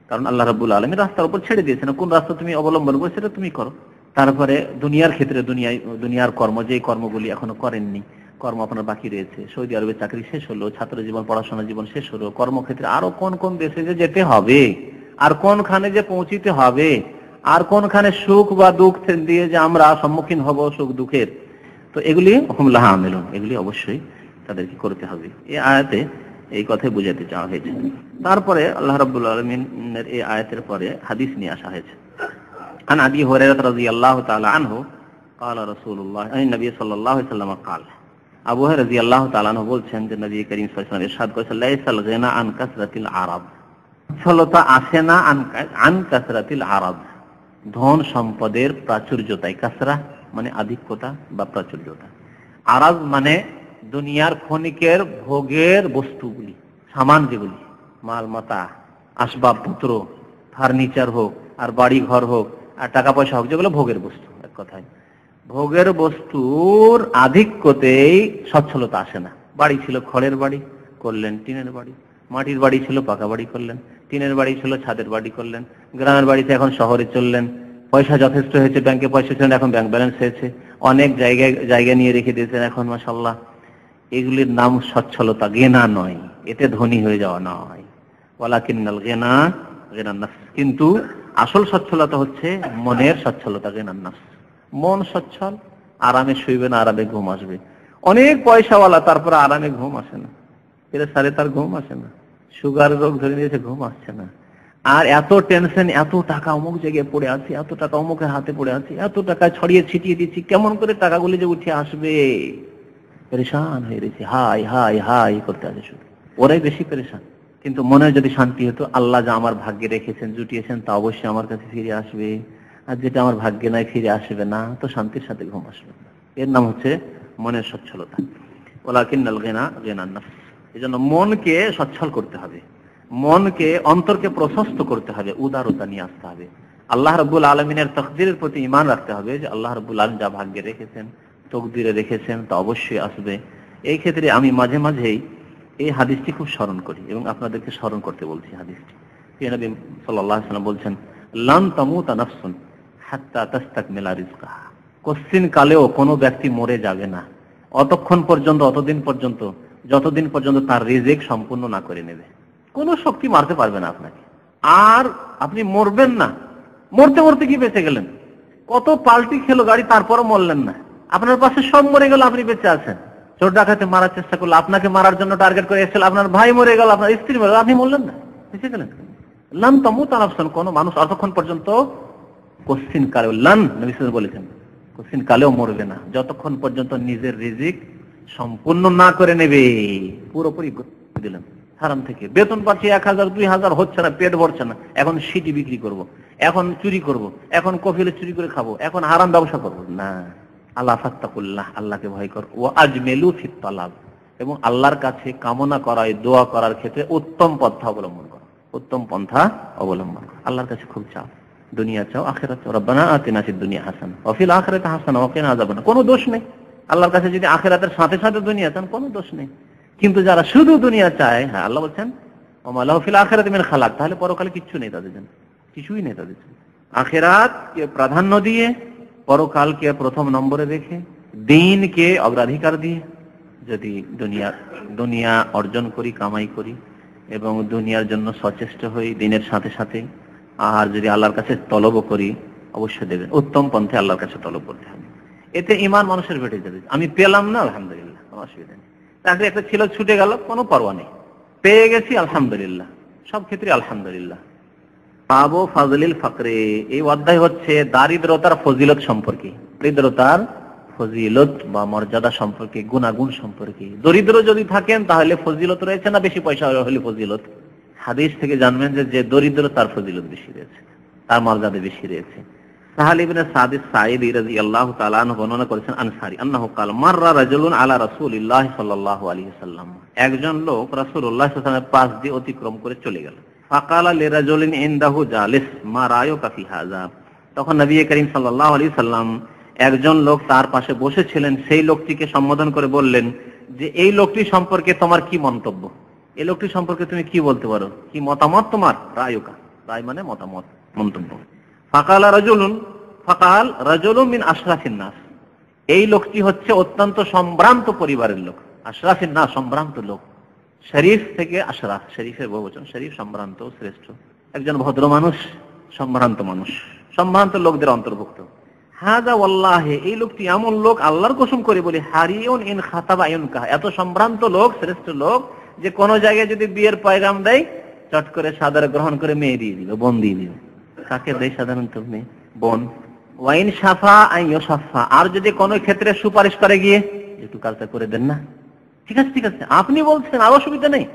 কারণ আল্লাহ রাব্বুল আলামিন রাস্তার উপর ছেড়ে দিয়েছেন, কোন রাস্তা তুমি অবলম্বন করো সেটা তুমি করো। তারপরে দুনিয়ার ক্ষেত্রে দুনিয়ার কর্ম, যে কর্মগুলি এখনো করেননি, কর্ম আপনার বাকি রয়েছে, সৌদি আরবে চাকরি শেষ হলো, ছাত্র জীবন পড়াশোনা জীবন শেষ হলো, কর্মক্ষেত্রে আরো কোন কোন দেশে যে যেতে হবে, আর কোনখানে যে পৌঁছিতে হবে, আর কোনখানে সুখ বা দুঃখ দিয়ে যে আমরা সম্মুখীন হব সুখ দুঃখের, তো এগুলি হুম লাহা আমিলুন, এগুলি অবশ্যই তাদেরকে করতে হবে। এই আয়াতে এই কথাই বুঝাতে চাওয়া হয়েছে। তারপরে আল্লাহ রাব্বুল আলামিনের এই আয়াতের পরে হাদিস নিয়ে আসা হয়েছে। আন আবি হুরায়রা রাদিয়াল্লাহু তাআলা আনহু قال رسول الله النبي صلى الله عليه وسلم قال, আবু হুরায়রা রাদিয়াল্লাহু তাআলা আনহু বলছেন যে নবী করিম সাল্লাল্লাহু আলাইহি ওয়াসাল্লাম ইরশাদ করেছেন, লাইসাল গিনা আন কাসরাতিল আরাব, সফলতা আসে না আন কাসরাতিল আরাব, ধন সম্পদের প্রাচুর্যতায়। কাসরা মানে আধিক্যতা বা প্রাচুর্যতা, আরাব মানে দুনিয়ার ক্ষণিকের ভোগের বস্তুগুলি, সামান যেগুলি, মাল মাতা, আসবাবপত্র, ফার্নিচার হোক আর বাড়ি ঘর হোক আর টাকা পয়সা হোক, যেগুলো ভোগের বস্তু, এক কথায় ভোগের বস্তুর আধিক্যতেই সচ্ছলতা আসে না। বাড়ি ছিল খড়ের বাড়ি, করলেন টিনের বাড়ি, মাটির বাড়ি ছিল পাকা বাড়ি করলেন, টিনের বাড়ি ছিল ছাদের বাড়ি করলেন, গ্রামের বাড়িতে এখন শহরে চললেন, পয়সা যথেষ্ট হয়েছে, ব্যাংকে পয়সা ছিল এখন ব্যাংক ব্যালেন্স হয়েছে, অনেক জায়গা নিয়ে রেখে দিয়েছেন এখন মাশাআল্লাহ। এগুলির নাম সচ্ছলতা, গেনা নয়, এতে ধনী হয়ে যাওয়া নয়। ওয়ালাকিন্নাল গিনা গিনান নাফস, কিন্তু আসল সচ্ছলতা হচ্ছে মনের সচ্ছলতা, গিনান নাফস। মন সচ্ছল, আরামে শুইবে না, আরামে ঘুম আসবে। অনেক পয়সাওয়ালা, তারপরে আরামে ঘুম আসে না, সারে তার ঘুম আসে না, সুগার রোগ ধরে নিয়েছে, ঘুম আসছে না, আর এত টেনশন, এত টাকা অমুক জায়গায় পড়ে আছে, এত টাকা অমুকের হাতে পড়ে আছে, এত টাকা ছড়িয়ে ছিটিয়ে দিচ্ছি, কেমন করে টাকাগুলি যে উঠে আসবে, পেরেশান হয়ে রয়েছে, হাই হাই হাই করতে আছে শুধু, ওরাই বেশি পেরেশান। কিন্তু মনে যদি শান্তি হতো, আল্লাহ যা আমার ভাগ্যে রেখেছেন, জুটিয়েছেন, তা অবশ্যই আমার কাছে ফিরে আসবে, আর যেটা আমার ভাগ্যে নাই ফিরে আসবে না, তো শান্তির সাথে ঘুম আসবে না। এর নাম হচ্ছে মনের সচ্ছলতা। ওয়ালাকিন্নাল গিনা গিনান নাফস, এজন্য মনকে সচ্ছল করতে হবে, মনকে অন্তরকে প্রশস্ত করতে হবে, উদারতা নিয়ে আসতে হবে, আল্লাহ রাব্বুল আলামিনের তাকদীরের প্রতি ঈমান রাখতে হবে, যে আল্লাহ রাব্বুল আলামিন যা ভাগ্যে রেখেছেন, তকদিরে রেখেছেন, তা অবশ্যই আসবে। এই ক্ষেত্রে আমি মাঝে মাঝেই এই হাদিসটি খুব স্মরণ করি এবং আপনাদেরকে স্মরণ করতে বলছি হাদিসটি। নবী সাল্লাল্লাহু আলাইহি ওয়াসাল্লাম বলছেন, লান তামুতা নাফসুন হাত্তা তাস্তাকমিলা রিজকাহা, কোশ্চিন কালেও কোনো ব্যক্তি মরে যাবে না অতক্ষণ পর্যন্ত, অতদিন পর্যন্ত যতদিন পর্যন্ত তার রিজিক সম্পূর্ণ না করে নেবে। কোনো শক্তি মারতে পারবে না আপনাকে। আর আপনি মরবেন না, মরতে মরতে কি বেঁচে গেলেন? কত পাল্টি খেলো গাড়ি, তারপরও মরলেন না। আপনার পাশে সব মরে গেল, আপনি বেঁচে আছেন। চোর ডাকাতে মারার চেষ্টা করলো, আপনাকে মারার জন্য টার্গেট করে এসেছিল, আপনার ভাই মরে গেল, আপনার স্ত্রী মরে গেল, আপনি মরলেন না, বেঁচে গেলেন। লান তামুত নাফসুন, কোন মানুষ অতক্ষণ পর্যন্ত কশ্চিন কালেও, লান নবী সাল্লাল্লাহু আলাইহি ওয়াসাল্লাম বলেছেন, কশ্চিন কালেও মরবে না যতক্ষণ পর্যন্ত নিজের রিজিক সম্পূর্ণ না করে নেবে। পুরোপুরি দিলেন হারাম থেকে। বেতন পাচ্ছি 1000 2000, হচ্ছে না, পেট ভরছে না, এখন সিটি বিক্রি করব, এখন চুরি করব, এখন কফিলে চুরি করে খাবো, এখন হারাম ব্যবসা করব না। আল্লাহ ফাত্তাকুল্লাহ, আল্লাহকে ভয় কর। ও আজমেলু ফিত তালাব, এবং আল্লাহর কাছে কামনা করায়, দোয়া করার ক্ষেত্রে উত্তম পন্থা অবলম্বন করো, উত্তম পন্থা অবলম্বন করো। আল্লাহর কাছে খুব চাও, দুনিয়া চাও, আখিরাত চাও। রব্বানা আতিনা ফিদ দুনিয়া হাসানা ওয়া ফিল আখিরাতি হাসানা ওয়া কিনা আযাবান। কোনো দোষ নেই আল্লাহর কাছে যদি আখিরাতের সাথে সাথে দুনিয়া চান, কোনো দোষ নেই। কিন্তু যারা শুধু দুনিয়া চায়, হ্যাঁ আল্লাহ বলছেন ওয়া মা লাহু ফিল আখিরাতি মিন খালাক, তাহলে পরকালে কিচ্ছু নেই তাদের জন্য, কিছুই নেই তাদের জন্য। আখিরাতকে প্রাধান্য দিয়ে, পরকালকে প্রথম নম্বরে রেখে, দিনকে অগ্রাধিকার দিয়ে যদি দুনিয়া অর্জন করি, কামাই করি এবং দুনিয়ার জন্য সচেষ্ট হই দিনের সাথে সাথে, আর যদি আল্লাহর কাছে তলব করি, অবশ্যই দেবেন। উত্তম পন্থে আল্লাহর কাছে তলব করতে হবে। এতে ঈমান মানুষের বেড়ে যাবে। আমি পেলাম না, আলহামদুলিল্লাহ, কোনো অসুবিধা নেই। চাকরি একটা ছিল, ছুটে গেল, কোনো পরোয়া নেই। পেয়ে গেছি, আলহামদুলিল্লাহ, সব ক্ষেত্রে আলহামদুলিল্লাহ। বাবু ফাজলিল ফাকরে, এই অধ্যায় হচ্ছে দারিদ্রতার ফজিলত সম্পর্কে, দারিদ্রতার ফজিলত বা মর্যাদা সম্পর্কে, গুণাগুণ সম্পর্কে। দরিদ্র যদি থাকেন তাহলে ফজিলত রয়েছে না বেশি পয়সা হলে ফজিলত? হাদিস থেকে জানবেন যে দরিদ্র তার ফজিলত বেশি রয়েছে, তার মর্যাদা বেশি রয়েছে। সাহাল ইবনে সাদ সাঈদী রাদিয়াল্লাহু তাআলা আনহু বর্ণনা করেছেন আনসারী আন্নাহু ক্বাল মাররা রাজুলুন আলা রাসূলিল্লাহ সাল্লাল্লাহু আলাইহি ওয়াসাল্লাম, একজন লোক রাসূলুল্লাহ সাল্লাল্লাহু আলাইহি ওয়াসাল্লামের পাশ দিয়ে অতিক্রম করে চলে গেল। ফাকালা লিরাজুলিন ইনদাহু জালিস মা রায়ুকা ফি হাযা, তখন নবী করিম সাল্লাল্লাহু আলাইহি ওয়াসাল্লাম, একজন লোক তার পাশে বসেছিলেন, সেই লোকটিকে সম্বোধন করে বললেন যে এই লোকটি সম্পর্কে তোমার কি মন্তব্য, এই লোকটি সম্পর্কে তুমি কি বলতে পারো, কি মতামত তোমার? রায়ুকা, রায় মানে মতামত, মন্তব্য। ফাকাল রাজুলুন মিন আশরাফিন নাস, এই লোকটি হচ্ছে অত্যন্ত সম্ভ্রান্ত পরিবারের লোক। আশরাফিন নাস, সম্ভ্রান্ত লোক। শরীফ থেকে আশরাফ, শরীফের বহুবচন, শরীফ সম্ভ্রান্ত, শ্রেষ্ঠ, একজন ভদ্র মানুষ, সম্ভ্রান্ত মানুষ, সম্ভ্রান্ত লোকদের অন্তর্ভুক্ত। হাযা ওয়াল্লাহি, এই লোকটি এমন লোক, আল্লাহর কসম করে বলি, হারিউন ইন খাতাবা ইউনকাহ, এত সম্ভ্রান্ত লোক, শ্রেষ্ঠ লোক যে কোন জায়গায় যদি বিয়ের পয়গাম দেয়, চট করে সাদরে গ্রহণ করে মেয়ে দিয়ে দিবে, বোন দিয়ে দিবে। কাকে দেয় সাধারণত? মেয়ে, বোন। ওয়াইন সাফা আইয়ো সাফা, আর যদি কোনো ক্ষেত্রে সুপারিশ করে গিয়ে, একটু কাজটা করে দেন না, ঠিক আছে ঠিক আছে, আপনি বলছেন, আর অসুবিধা নেই,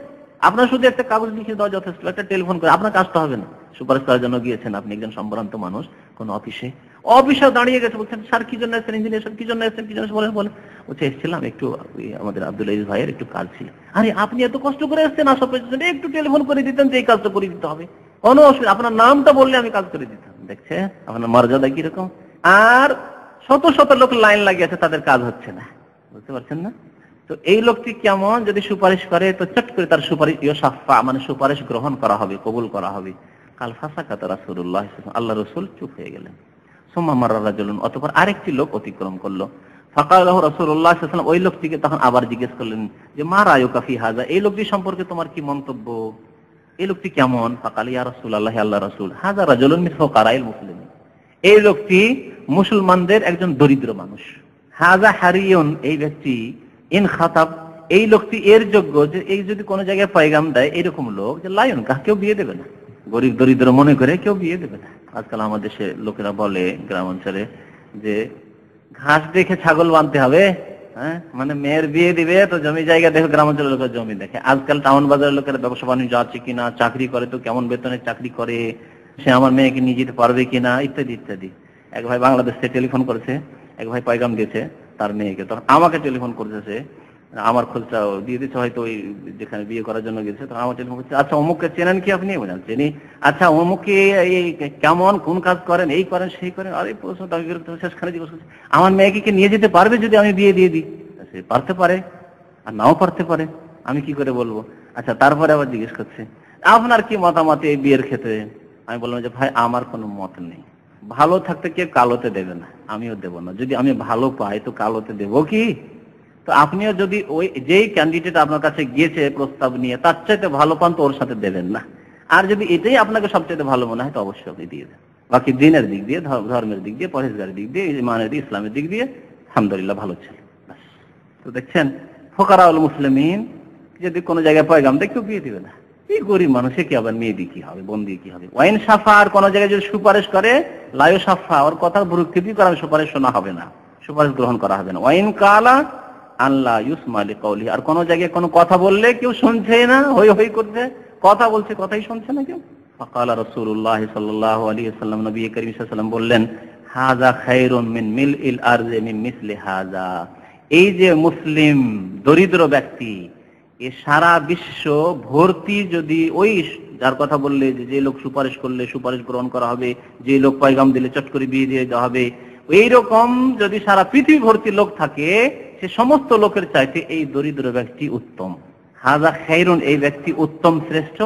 আপনার শুধু একটা কাগজ লিখে দেওয়া যথেষ্ট, একটা টেলিফোন করে, আপনার কাজটা হবে না। সুপারিশ করার জন্য গিয়েছেন আপনি, একজন সম্ভ্রান্ত মানুষ, কোন অফিসে দাঁড়িয়ে গেছে, বলছেন স্যার কি জন্য এসেছেন, ইঞ্জিনিয়ার স্যার কি জন্য এসেছেন, কি জন্য বলেন? বলছে এসেছিলাম একটু, আমাদের আব্দুল আজিজ ভাইয়ের একটু কাজ ছিল। আরে আপনি এত কষ্ট করে এসেছেন, আসার পেছনে একটু টেলিফোন করে দিতেন যে এই কাজটা করে দিতে হবে, কোনো অসুবিধা, আপনার নামটা বললে আমি কাজ করে দিতাম। দেখছে আপনার মর্যাদা কিরকম। আর শত শত লোক লাইন লাগিয়েছে, তাদের কাজ হচ্ছে না, বুঝতে পারছেন না? তো এই লোকটি কেমন, যদি সুপারিশ করে তো চট করে তার সুপারিশ ইয়সাফা মানে সুপারিশ গ্রহণ করা হবে, কবুল করা হবে। কাল ফাসাকাত রাসূলুল্লাহ, আল্লাহ রাসূল চুপ হয়ে গেলেন। সুম্মা মাররা রাজুলুন, অতঃপর আরেকটি লোক অতিক্রম করলো। ফাকাল লাহু রাসূলুল্লাহ সাল্লাল্লাহু আলাইহি ওয়াসাল্লাম, ওই লোকটিকে তখন আবার জিজ্ঞেস করলেন যে মা রায়ুকা ফি হাযা, এই লোকটি সম্পর্কে তোমার কি মন্তব্য, এই লোকটি কেমন? ফাকাল ইয়া রাসূলুল্লাহ, আল্লাহ রাসূল, হাযা রাজুলুন মিন ফুকারাইল মুসলিমিন, এই লোকটি মুসলমানদের একজন দরিদ্র মানুষ। হাযা হারিয়ুন, এই ব্যক্তি, ইন খাতাব, এই লোকটি এর যোগ্য যে এই যদি কোনো জায়গায় পয়গাম দেয়, এরকম লোক যে লায়ন কাহ, কেউ বিয়ে দেবে না, গরিব দরিদ্র মনে করে কেউ বিয়ে দেবে না। আজকাল আমাদের দেশে লোকেরা বলে, গ্রাম অঞ্চলে, যে ঘাস দেখে ছাগল বাঁধতে হবে, হ্যাঁ, মানে মেয়ের বিয়ে দিবে তো জমি জায়গা দেখে, গ্রাম অঞ্চলের লোকের জমি দেখে। আজকাল টাউন বাজারের লোকেরা ব্যবসা বাণিজ্য আছে কিনা, চাকরি করে তো কেমন বেতনে চাকরি করে, সে আমার মেয়েকে নিয়ে যেতে পারবে কিনা, ইত্যাদি ইত্যাদি। এক ভাই বাংলাদেশ থেকে টেলিফোন করেছে, এক ভাই পয়গাম দিয়েছে তার মেয়েকে, তখন আমাকে টেলিফোন করেছে, আমার খোঁজটা দিয়ে দিচ্ছে, হয়তো ওই যেখানে বিয়ে করার জন্য গেছে, তখন আমার টেলিফোন করছে, আচ্ছা অমুককে চেনেন কি আপনি? চিনি। আচ্ছা অমুককে কেমন, কোন কাজ করেন, এই করেন সেই করেন। আরে প্রশ্নটা আমি বিরক্ত, শেষখানে জিজ্ঞেস করছি, আমার মেয়েকে নিয়ে যেতে পারবে যদি আমি বিয়ে দিয়ে দিই? সে পারতে পারে আর নাও পারতে পারে, আমি কি করে বলবো? আচ্ছা তারপরে আবার জিজ্ঞেস করছে আপনার কি মতামত এই বিয়ের ক্ষেত্রে? আমি বললাম যে ভাই আমার কোনো মত নেই, ভালো থাকতে কেউ কালোতে দেবে না, আমিও দেবো না। যদি আমি ভালো পাই তো কালোতে দেবো কি? তো আপনিও যদি ওই যেই ক্যান্ডিডেট আপনার কাছে গিয়েছে প্রস্তাব নিয়ে তার চাইতে ভালো পান তো ওর সাথে দেবেন না। আর যদি এটাই আপনাকে সবচেয়ে ভালো মনে হয় তো অবশ্যই আপনি দিয়ে দেন। বাকি দিনের দিক দিয়ে, ধর্মের দিক দিয়ে, পরহেজগারের দিক দিয়ে, ইমানের দিক, ইসলামের দিক দিয়ে আলহামদুলিল্লাহ ভালো ছিল। তো দেখছেন ফুকারাউল মুসলিমিন যদি কোনো জায়গায় পয়গাম দেয় কেউ বিয়ে দিবে না। এই গরিব মানুষে কি আবার মেয়ে দিয়ে কি হবে, বোন দিয়ে কি হবে। ওয়াইন সাফা, আর কোনো জায়গায় যদি সুপারিশ করে লায়ু সাফা, ওর কথা ভ্রুক্ষেপই করা, সুপারিশ শোনা হবে না, সুপারিশ গ্রহণ করা হবে না। ওয়াইন কালা আল্লাহ ইউসমা লিকাউলি, আর কোনো জায়গায় কোনো কথা বললে কেউ শুনছে না, হই হই করছে, কথা বলছে কথাই শুনছে না কেউ। ফাকালা রাসূলুল্লাহ সাল্লাল্লাহু আলাইহি ওয়াসাল্লাম, নবী করিম সাল্লাল্লাহু আলাইহি ওয়াসাল্লাম বললেন, হাযা খায়রুন মিন মিলইল আরজি মিন মিসলি হাযা। এই যে মুসলিম দরিদ্র ব্যক্তি, এ সারা বিশ্ব ভর্তি যদি ওই যার কথা বললে যে লোক সুপারিশ করলে সুপারিশ গ্রহণ করা হবে, যে লোক পয়গাম দিলে চট করে বিয়ে দিয়ে দেওয়া হবে, এইরকম যদি সারা পৃথিবী ভর্তি লোক থাকে, সে সমস্ত লোকের চাইতে এই দরিদ্র ব্যক্তি উত্তম। হাযা খায়রুন, এই ব্যক্তি উত্তম, শ্রেষ্ঠ,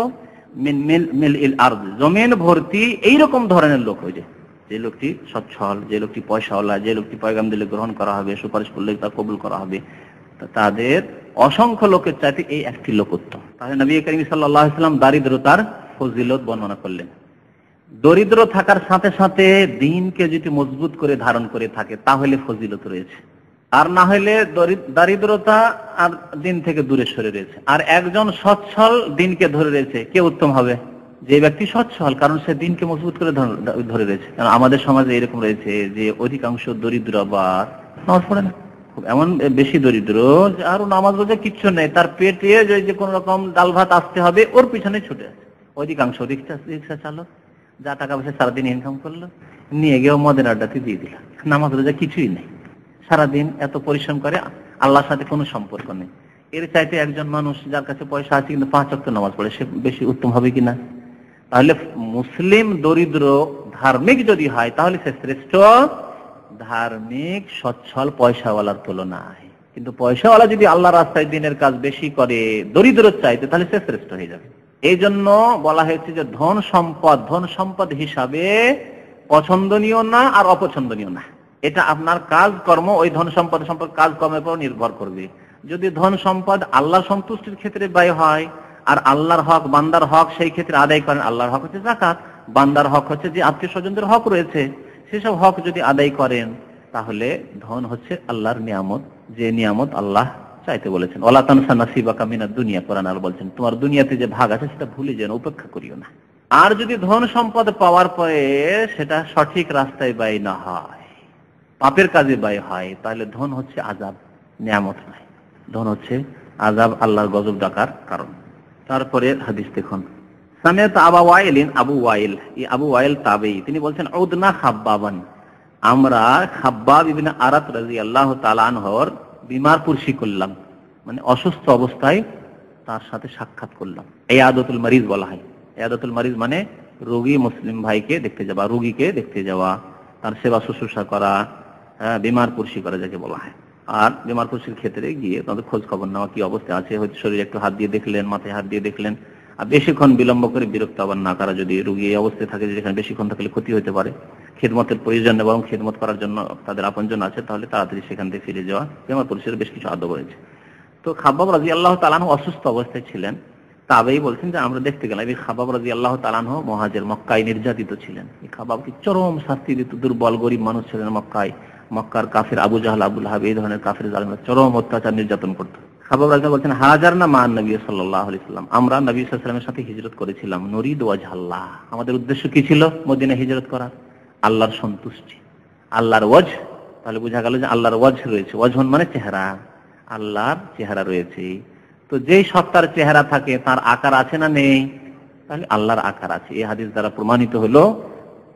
মিন মিলইল আরদ, জমিন ভর্তি এইরকম ধরনের লোক হয়ে যায়। যে লোকটি সচ্ছল, যে লোকটি পয়সাওয়ালা, যে লোকটি পয়গাম দিলে গ্রহণ করা হবে, সুপারিশ করলে তা কবুল করা হবে, তাদের অসংখ্য লোকের চাইতে এই একটি লোক উত্তম। তাহলে নবী করিম সাল্লাল্লাহু আলাইহি ওয়াসাল্লাম দারিদ্রতার ফজিলত বর্ণনা করলেন। দরিদ্র থাকার সাথে সাথে দ্বীনকে যদি মজবুত করে ধারণ করে থাকে তাহলে ফজিলত রয়েছে, আর না হলে দারিদ্রতা আর দ্বীন থেকে দূরে সরে রয়েছে। আর একজন সচ্ছল দ্বীনকে ধরে রয়েছে, কে উত্তম হবে? যে ব্যক্তি সচ্ছল, কারণ সে দ্বীনকে মজবুত করে ধরে রয়েছে। কারণ আমাদের সমাজে এরকম রয়েছে যে অধিকাংশ দরিদ্র আবার নামাজ পড়ে না, এমন বেশি দরিদ্র আর নামাজ রোজা কিচ্ছু নেই, তার পেটে যে কোন রকম ডাল ভাত আসতে হবে ওর পিছনে ছুটে আছে। অধিকাংশ রিক্সা চালক যা টাকা পয়সা সারাদিন ইনকাম করলো, নিয়ে গিয়ে মদের আড্ডাতে দিয়ে দিল, নামাজ রোজা কিছুই নেই, সারাদিন এত পরিশ্রম করে, আল্লাহর সাথে কোনো সম্পর্ক নেই। এর চাইতে একজন মানুষ যার কাছে পয়সা আছে কিন্তু 5 ওয়াক্ত নামাজ পড়ে, সে বেশি উত্তম হবে কিনা? তাহলে মুসলিম দরিদ্র ধার্মিক যদি হয় তাহলে সে শ্রেষ্ঠ ধার্মিক সচ্ছল পয়সাওয়ালার তুলনায়। কিন্তু পয়সাওয়ালা যদি আল্লাহর রাস্তায় দিনের কাজ বেশি করে দরিদ্র চাইতে, তাহলে সে শ্রেষ্ঠ হয়ে যাবে। এই জন্য বলা হয়েছে যে ধন সম্পদ হিসাবে পছন্দনীয় না আর অপছন্দনীয় না। এটা আপনার কাজকর্ম, ওই ধন সম্পদ কাজকর্মের উপর নির্ভর করবে। যদি ধন সম্পদ আল্লাহর সন্তুষ্টির ক্ষেত্রে ব্যয় হয়, আর আল্লাহর হক বান্দার হক সেই ক্ষেত্রে আদায় করেন, আল্লাহর হক হচ্ছে যাকাত, বান্দার হক হচ্ছে যে আত্মীয় স্বজনদের হক রয়েছে, সেসব হক যদি আদায় করেন, তাহলে ধন হচ্ছে আল্লাহর নিয়ামত, যে নিয়ামত আল্লাহ চাইতে বলেছেন। ওয়ালা তানসা নাসিবাকা মিনাদ দুনিয়া, কোরআন আল্লাহ বলছেন তোমার দুনিয়াতে যে ভাগ আছে সেটা ভুলে যেন, উপেক্ষা করিও না। আর যদি ধন সম্পদ পাওয়ার পরে সেটা সঠিক রাস্তায় ব্যয় না হয়, পাপের কাজে ব্যয় হয়, তাহলে ধন হচ্ছে আযাব, নিয়ামত নয়। ধন হচ্ছে আযাব, আল্লাহর গজব ডাকার কারণ। তারপরে হাদিস দেখুন, সামিআত আবু ওয়াইলিন, আবু ওয়াইল তাবেঈ, তিনি বলছেন উদনা খাব্বাবান, আমরা খাব্বাব ইবনে আরাত রাদিয়াল্লাহু তাআলা আনহুর বিমার পুরসি করলাম, মানে অসুস্থ অবস্থায় তার সাথে সাক্ষাৎ করলাম। ইয়াদাতুল মারিজ বলা হয়। ইয়াদাতুল মারিজ মানে রোগী মুসলিম ভাইকে দেখতে যাওয়া, রোগীকে দেখতে যাওয়া, তার সেবা শুশ্রূষা করা, বিমার পুরসি করা যাকে বলা হয়। আর বিমার পুরসির ক্ষেত্রে গিয়ে তাদের খোঁজ খবর নেওয়া, কি অবস্থা আছে, হয়তো শরীরে একটু হাত দিয়ে দেখলেন, মাথায় হাত দিয়ে দেখলেন। আর বেশিক্ষণ বিলম্ব করে বিরক্ত আবার না করা, যদি রোগী এই অবস্থায় থাকে যেখানে বেশিক্ষণ থাকলে ক্ষতি হতে পারে, খিদমতের প্রয়োজন এবং খিদমত করার জন্য তাদের আপনজন আছে, তাহলে তাড়াতাড়ি সেখান থেকে ফিরে যাওয়া। বিমার পুরসির বেশ কিছু আদব রয়েছে। তো খাব্বাব রাদিয়াল্লাহু তাআলা আনহু অসুস্থ অবস্থায় ছিলেন। তাবেই বলছেন যে আমরা দেখতে গেলাম এই খাব্বাব রাদিয়াল্লাহু তাআলা আনহু মুহাজির, মক্কায় নির্যাতিত ছিলেন। এই খাব্বাবকে চরম শাস্তি দিত, দুর্বল গরিব মানুষ ছিলেন মক্কায়। মক্কার কাফির আবু জাহল, আবু লাহাব, এই ধরনের কাফির জালেমরা চরম অত্যাচার নির্যাতন করত। খাব্বাব রাদিয়াল্লাহু বলছেন হাজারনা মা নবী সাল্লাল্লাহু আলাইহি ওয়াসাল্লাম, আমরা নবী সাল্লাল্লাহু আলাইহি ওয়াসাল্লামের সাথে হিজরত করেছিলাম। নুরিদ ওয়াজহাল্লাহ, আমাদের উদ্দেশ্য কি ছিল মদিনা হিজরত করা? আল্লাহর সন্তুষ্টি, আল্লাহর ওয়াজ। তাহলে বোঝা গেল যে আল্লাহর ওয়াজ রয়েছে, ওয়াজহন মানে চেহারা, আল্লাহর চেহারা রয়েছে। তো যেই সত্তার চেহারা থাকে তার আকার আছে না নেই? তাহলে আল্লাহর আকার আছে। এই হাদিস দ্বারা প্রমাণিত হলো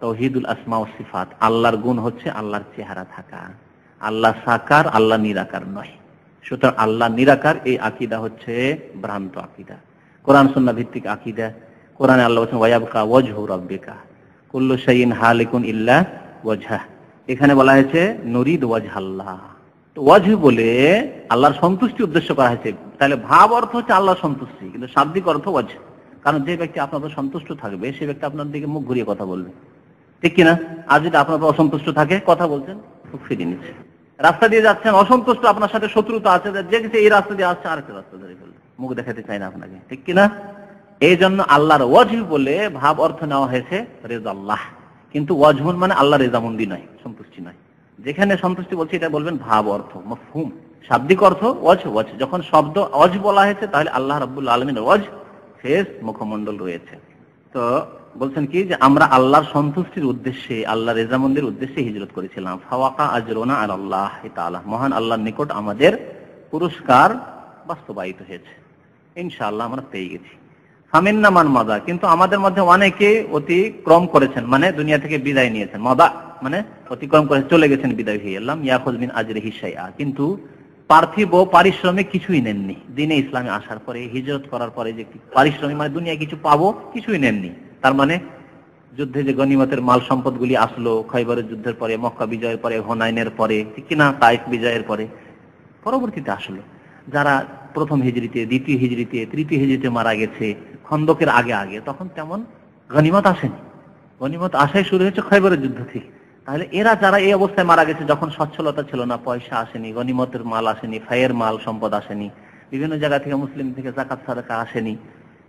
তাওহীদুল আসমা ওয়াস সিফাত, আল্লাহর গুণ হচ্ছে আল্লাহর চেহারা থাকা। আল্লাহ সাকার, আল্লাহ নিরাকার নয়। সুতরাং আল্লাহ নিরাকার এই আকীদা হচ্ছে ভ্রান্ত আকীদা, কোরআন সুন্নাহ ভিত্তিক আকীদা। কোরআনে আল্লাহ বলেছেন ওয়ায়াবকা ওয়াজহু রাব্বিকা কুল্লু শাইইন হালিকুন ইল্লা ওয়াজহা। এখানে বলা হয়েছে নুরিদ ওয়াজহাল্লাহ। তো ওয়াজহ বলে আল্লাহর সন্তুষ্টি উদ্দেশ্য করা হয়েছে। তাহলে ভাব অর্থ হচ্ছে আল্লাহর সন্তুষ্টি, কিন্তু শাব্দিক অর্থ ওয়াজহ। কারণ যে ব্যক্তি আপনার উপর সন্তুষ্ট থাকবে সে ব্যক্তি আপনার দিকে মুখ ঘুরিয়ে কথা বলবে, ঠিক কিনা? আর যদি আপনার উপর অসন্তুষ্ট থাকে, কথা বলছেন মুখ ফিরিয়ে নিচ্ছে। রাস্তা দিয়ে যাচ্ছেন, অসন্তুষ্ট, আপনার সাথে শত্রুতা আছে, যে কিছু এই রাস্তা দিয়ে আসছে, আরেকটা রাস্তা ধরে ফেলবে, মুখ দেখাতে চায় না আপনাকে, ঠিক কিনা? এই জন্য আল্লাহর ওয়াজহ বলে ভাব অর্থ নেওয়া হয়েছে রেজাল্লাহ, কিন্তু ওয়াজহুন মানে আল্লাহ রেজামন্দি নয়, সন্তুষ্টি নয়। যেখানে সন্তুষ্টি বলছে এটা বলবেন ভাব অর্থ, মফহুম, শাব্দিক অর্থ ওয়াজ। ওয়াজ যখন শব্দ ওয়াজ বলা হয়েছে তাহলে আল্লাহ রাব্বুল আলামিনের ওয়াজ, ফেস, মুখমণ্ডল রয়েছে। তো বলছেন কি যে আমরা আল্লাহর সন্তুষ্টির উদ্দেশ্যে, আল্লাহর রেজামন্দির উদ্দেশ্যে হিজরত করেছিলাম। ফাওয়াকা আজরুনা আলাল্লাহ তাআলা, মহান আল্লাহর নিকট আমাদের পুরস্কার বাস্তবায়িত হয়েছে, ইনশাআল্লাহ আমরা পেয়ে গেছি। ফামিন্না মান মাদা, কিন্তু আমাদের মধ্যে অনেকে অতিক্রম করেছেন, মানে দুনিয়া থেকে বিদায় নিয়েছেন। মাদা মানে অতিক্রম করে চলে গেছেন, বিদায় হয়ে এলাম। ইয়াখুজ মিন আজরিহি শাইআ, কিন্তু পার্থিব পারিশ্রমিক কিছুই নেননি। দিনে ইসলামে আসার পরে, হিজরত করার পরে যে পারিশ্রমিক মানে দুনিয়ায় কিছু পাবো, কিছুই নেননি। তার মানে যুদ্ধে যে গনিমতের মাল সম্পদগুলি আসলো, খয়বরের যুদ্ধের পরে, মক্কা বিজয়ের পরে, হুনাইনের পরে, ঠিক কিনা, তাইফ বিজয়ের পরে, পরবর্তীতে আসলো যারা প্রথম হিজরিতে, দ্বিতীয় হিজরিতে, তৃতীয় হিজরিতে মারা গেছে, খন্দকের আগে আগে, তখন তেমন গনিমত আসেনি। গনিমত আসাই শুরু হয়েছে খয়বরের যুদ্ধ থেকে। তাহলে এরা যারা এই অবস্থায় মারা গেছে, যখন সচ্ছলতা ছিল না, পয়সা আসেনি, গনিমতের মাল আসেনি, ফায়ের মাল সম্পদ আসেনি, বিভিন্ন জায়গা থেকে মুসলিম থেকে যাকাত সাদাকা আসেনি,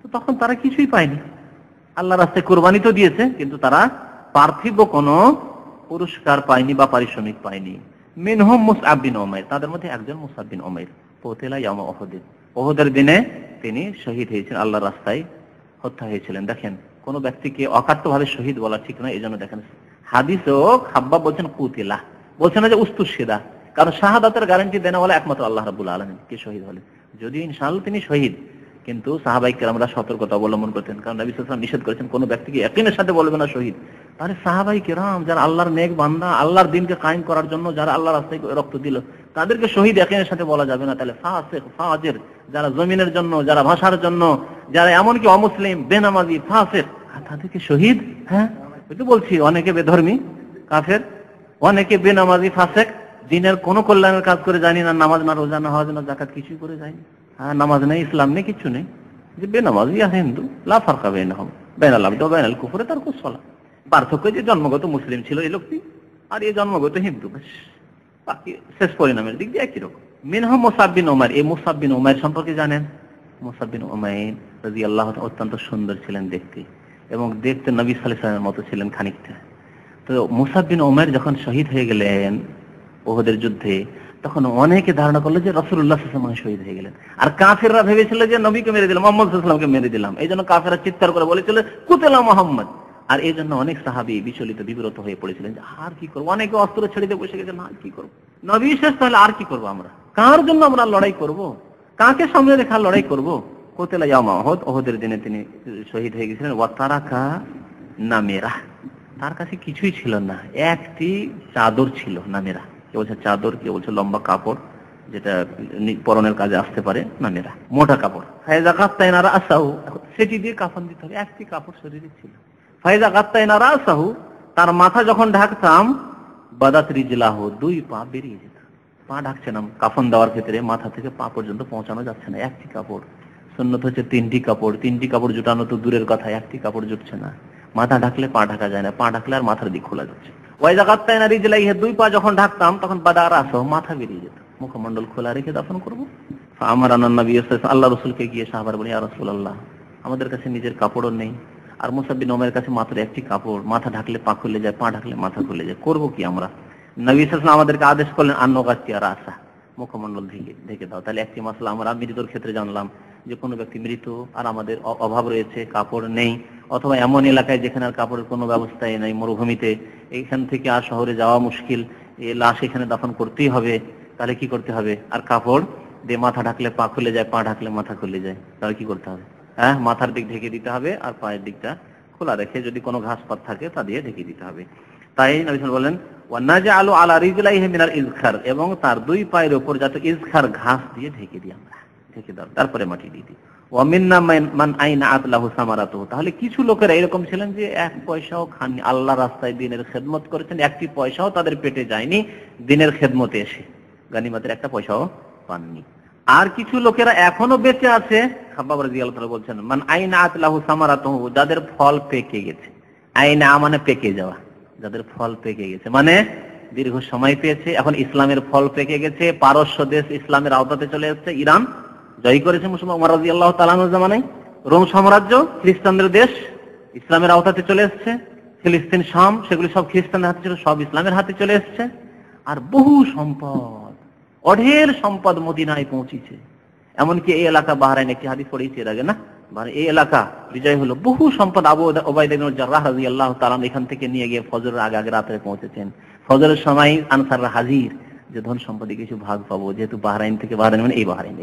তো তখন তারা কিছুই পায়নি। আল্লাহ রাস্তায় কুরবানি তো দিয়েছে, কিন্তু তারা পার্থিব কোনো পুরস্কার পায়নি বা পারিশ্রমিক পায়নি। মিনহুম মুসআব বিন উমাইর, তাদের মধ্যে একজন মুসআব বিন উমাইর, কুতিলা ইয়াউমা উহুদ, উহুদের দিনে তিনি শহীদ হয়েছেন, আল্লাহর রাস্তায় হত্যা হয়েছিলেন। দেখেন, কোন ব্যক্তিকে অকাট্যভাবে শহীদ বলা ঠিক নয়। এই জন্য দেখেন হাদিসও খাব্বাব বলছেন কুতিলা, বলছেন না যে উস্তুশহিদা, কারণ শাহাদাতের গ্যারান্টি দেনওয়ালা একমাত্র আল্লাহ রাব্বুল আলামিন। কে শহীদ হলেন, যদিও ইনশাআল্লাহ তিনি শহীদ, কিন্তু সাহাবায়ে কেরামরা সতর্কতা অবলম্বন করতেন, কারণ নবী সাল্লাল্লাহু আলাইহি ওয়াসাল্লাম নিষেধ করেছেন কোন ব্যক্তিকে ইয়াকিনের সাথে বলবে না শহীদ। তাহলে সাহাবায়ে কেরাম যারা আল্লাহর নেক বান্দা, আল্লাহর দ্বীনকে কায়েম করার জন্য যারা আল্লাহর রাস্তায় রক্ত দিল, তাদেরকে শহীদ ইয়াকিনের সাথে বলা যাবে না। তাহলে ফাসিক, ফাজির, যারা জমিনের জন্য, যারা ভাষার জন্য, যারা এমনকি অমুসলিম, বেনামাজি, ফাসিক, তাদেরকে শহীদ? হ্যাঁ, ওই তো বলছি, অনেকে বেধর্মী, কাফের, অনেকে বেনামাজি, ফাসিক, দ্বীনের কোনো কল্যাণের কাজ করে যায়নি, না নামাজ, না রোজা, না হজ, না যাকাত, কিছুই করে যায়নি। হ্যাঁ, নামাজ নেই, ইসলাম নেই, কিছু নেই, যে বেনামাজি আর হিন্দু, লা ফারকা বাইনাহুম বাইনাল আবদি ওয়া বাইনাল কুফরি তারকুস সালাহ। পার্থক্য যে জন্মগত মুসলিম ছিল এই লোকটি, আর এই জন্মগত হিন্দু, বাকি শেষ পরিণামের দিক দিয়ে একই রকম। মিনহুম মুসাব বিন উমাইর, এই মুসাব বিন উমাইর সম্পর্কে জানেন? মুসাব বিন উমাইর রাদিয়াল্লাহু তাআলা অত্যন্ত সুন্দর ছিলেন দেখতে, এবং দেখতে নবী সাল্লাল্লাহু আলাইহি ওয়াসাল্লামের মতো ছিলেন খানিকটা। তো মুসাব বিন উমাইর যখন শহীদ হয়ে গেলেন উহুদের যুদ্ধে, তখন অনেকে ধারণা করলো যে রাসূলুল্লাহ সাল্লাল্লাহু আলাইহি ওয়াসাল্লাম শহীদ হয়ে গেলেন, আর কাফেররা ভেবেছিল যে নবীকে মেরে দিলাম, মুহাম্মদ সাল্লাল্লাহু আলাইহি ওয়াসাল্লামকে মেরে দিলাম। এই জন্য কাফেররা চিৎকার করে বলেছিল কুতিলা মুহাম্মদ। আর এই জন্য অনেক সাহাবী বিচলিত, বিব্রত হয়ে পড়েছিলেন যে আর কি করবো, অনেকে অস্ত্র ছেড়ে দিয়ে বসে গেছেন, আর কি করবো, নবী শেষ, তাহলে আর কি করবো আমরা, কার জন্য আমরা লড়াই করব, কাকে সামনে রেখে লড়াই করব। কুতিলা ইয়াউমা উহুদ, উহুদের দিনে তিনি শহীদ হয়ে গেছিলেন। ওয়া তারাকা নামেরা, তার কাছে কিছুই ছিল না, একটি চাদর ছিল, নামেরা, কে বলছে চাদর, কে বলছে লম্বা কাপড়, যেটা পরনের কাজে আসতে পারে, নামেরা মোটা কাপড়। ফায়জা গাত্তাইনা রাসাহু, সেটি দিয়ে কাফন দিতে হবে, একটি কাপড় শরীরে ছিল। ফায়জা গাত্তাইনা রাসাহু, তার মাথা যখন ঢাকতাম, বাদাত রিজলাহু, দুই পা বেরিয়ে যেত। পা ঢাকছে না কাফন দেওয়ার ক্ষেত্রে, মাথা থেকে পা পর্যন্ত পৌঁছানো যাচ্ছে না, একটি কাপড়। সুন্নত হচ্ছে তিনটি কাপড়, তিনটি কাপড় জুটানো তো দূরের কথা, একটি কাপড় জুটছে না। মাথা ঢাকলে পা ঢাকা যায় না, পা ঢাকলে আর মাথার দিক খোলা যাচ্ছে। ওয়াইজা গাত্তাইনা রিজলাইহি, দুই পা যখন ঢাকতাম তখন বাদা রাসাহু, মাথা বেরিয়ে যেত। মুখমণ্ডল খোলা রেখে দাফন করবো। আমার নবী সাল্লাল্লাহু আলাইহি ওয়াসাল্লাম, আল্লাহ রাসূলকে গিয়ে সাহাবারা বলে, ইয়া রাসূলুল্লাহ, আমাদের কাছে নিজের কাপড়ও নেই, আর মুসাব বিন উমাইরের কাছে মাত্র একটি কাপড়, মাথা ঢাকলে পা খুলে যায়, পা ঢাকলে মাথা খুলে যায়, করবো কি আমরা? নবী সাল্লাল্লাহু আলাইহি ওয়াসাল্লাম আমাদেরকে আদেশ করলেন আন্নগাতিয়া রাসা, মুখমণ্ডল ঢেকে দাও। তাহলে একটি মাসলা আমরা মৃত্যুর ক্ষেত্রে জানলাম, যে কোনো ব্যক্তি মৃত আর আমাদের অভাব রয়েছে, কাপড় নেই, অথবা এমন এলাকায় যেখানে আর কাপড়ের কোনো ব্যবস্থাই নেই, মরুভূমিতে, এইখান থেকে আর শহরে যাওয়া মুশকিল, এই লাশ এখানে দাফন করতেই হবে, তাহলে কি করতে হবে? আর কাপড় দিয়ে মাথা ঢাকলে পা খুলে যায়, পা ঢাকলে মাথা খুলে যায়, তাহলে কি করতে হবে? হ্যাঁ, মাথার দিক ঢেকে দিতে হবে, আর পায়ের দিকটা খোলা রেখে যদি কোনো ঘাস পাত থাকে তা দিয়ে ঢেকে দিতে হবে। তাই নবী সাল্লাল্লাহু আলাইহি ওয়াসাল্লাম বলেন, ওয়া নাজআলু আলা রিজলাইহি মিনাল ইজখার, এবং তার দুই পায়ের উপর যাতে ইজখার ঘাস দিয়ে ঢেকে দিই আমরা, ঢেকে দাও, তারপরে মাটি দিয়ে দিই। ওয়া মিন্না মান আইনা আতলাহু সামারাতুহু, তাহলে কিছু লোকেরা এরকম ছিলেন যে এক পয়সাও খাননি, আল্লাহ রাস্তায় দ্বীনের খেদমত করেছেন, একটি পয়সাও তাদের পেটে যায়নি, দ্বীনের খেদমতে এসে গানিমতের একটা পয়সাও পাননি। আর কিছু লোকেরা এখনো বেঁচে আছে, খাব্বাব রাদিয়াল্লাহু তাআলা বলছেন, মান আইনা আতলাহু সামারাতুহু, যাদের ফল পেকে গেছে। আইনা মানে পেকে যাওয়া, যাদের ফল পেকে গেছে, মানে দীর্ঘ সময় পেয়েছে, এখন ইসলামের ফল পেকে গেছে, পারস্য দেশ ইসলামের আওতাতে চলে এসেছে, ইরান জয় করেছে মুসলমান ওমর রাদিয়াল্লাহু তাআলা আনহুর জামানায়, রোম সাম্রাজ্য খ্রিস্টানদের দেশ ইসলামের আওতাতে চলে এসেছে, ফিলিস্তিন শাম সেগুলি সব খ্রিস্টানদের হাতে ছিল, সব ইসলামের হাতে চলে এসেছে। আর বহু সম্পদ, অঢের সম্পদ মদিনায় পৌঁছেছে। এমনকি এই এলাকা, বাহরাইন একটি হাদিস পড়েছি এর আগে না, এই এলাকা বিজয় হলো, বহু সম্পদ আবু উবাইদা ইবনে জাররাহ রাদিয়াল্লাহু তাআলা এখান থেকে নিয়ে গিয়ে ফজরের আগে আগে রাতে পৌঁছেছেন। ফজরের সময় আনসাররা হাজির যে ধন সম্পদে কিছু ভাগ পাবো, যেহেতু বাহরাইন থেকে, বাহরাইন মানে এই বাহরাইন,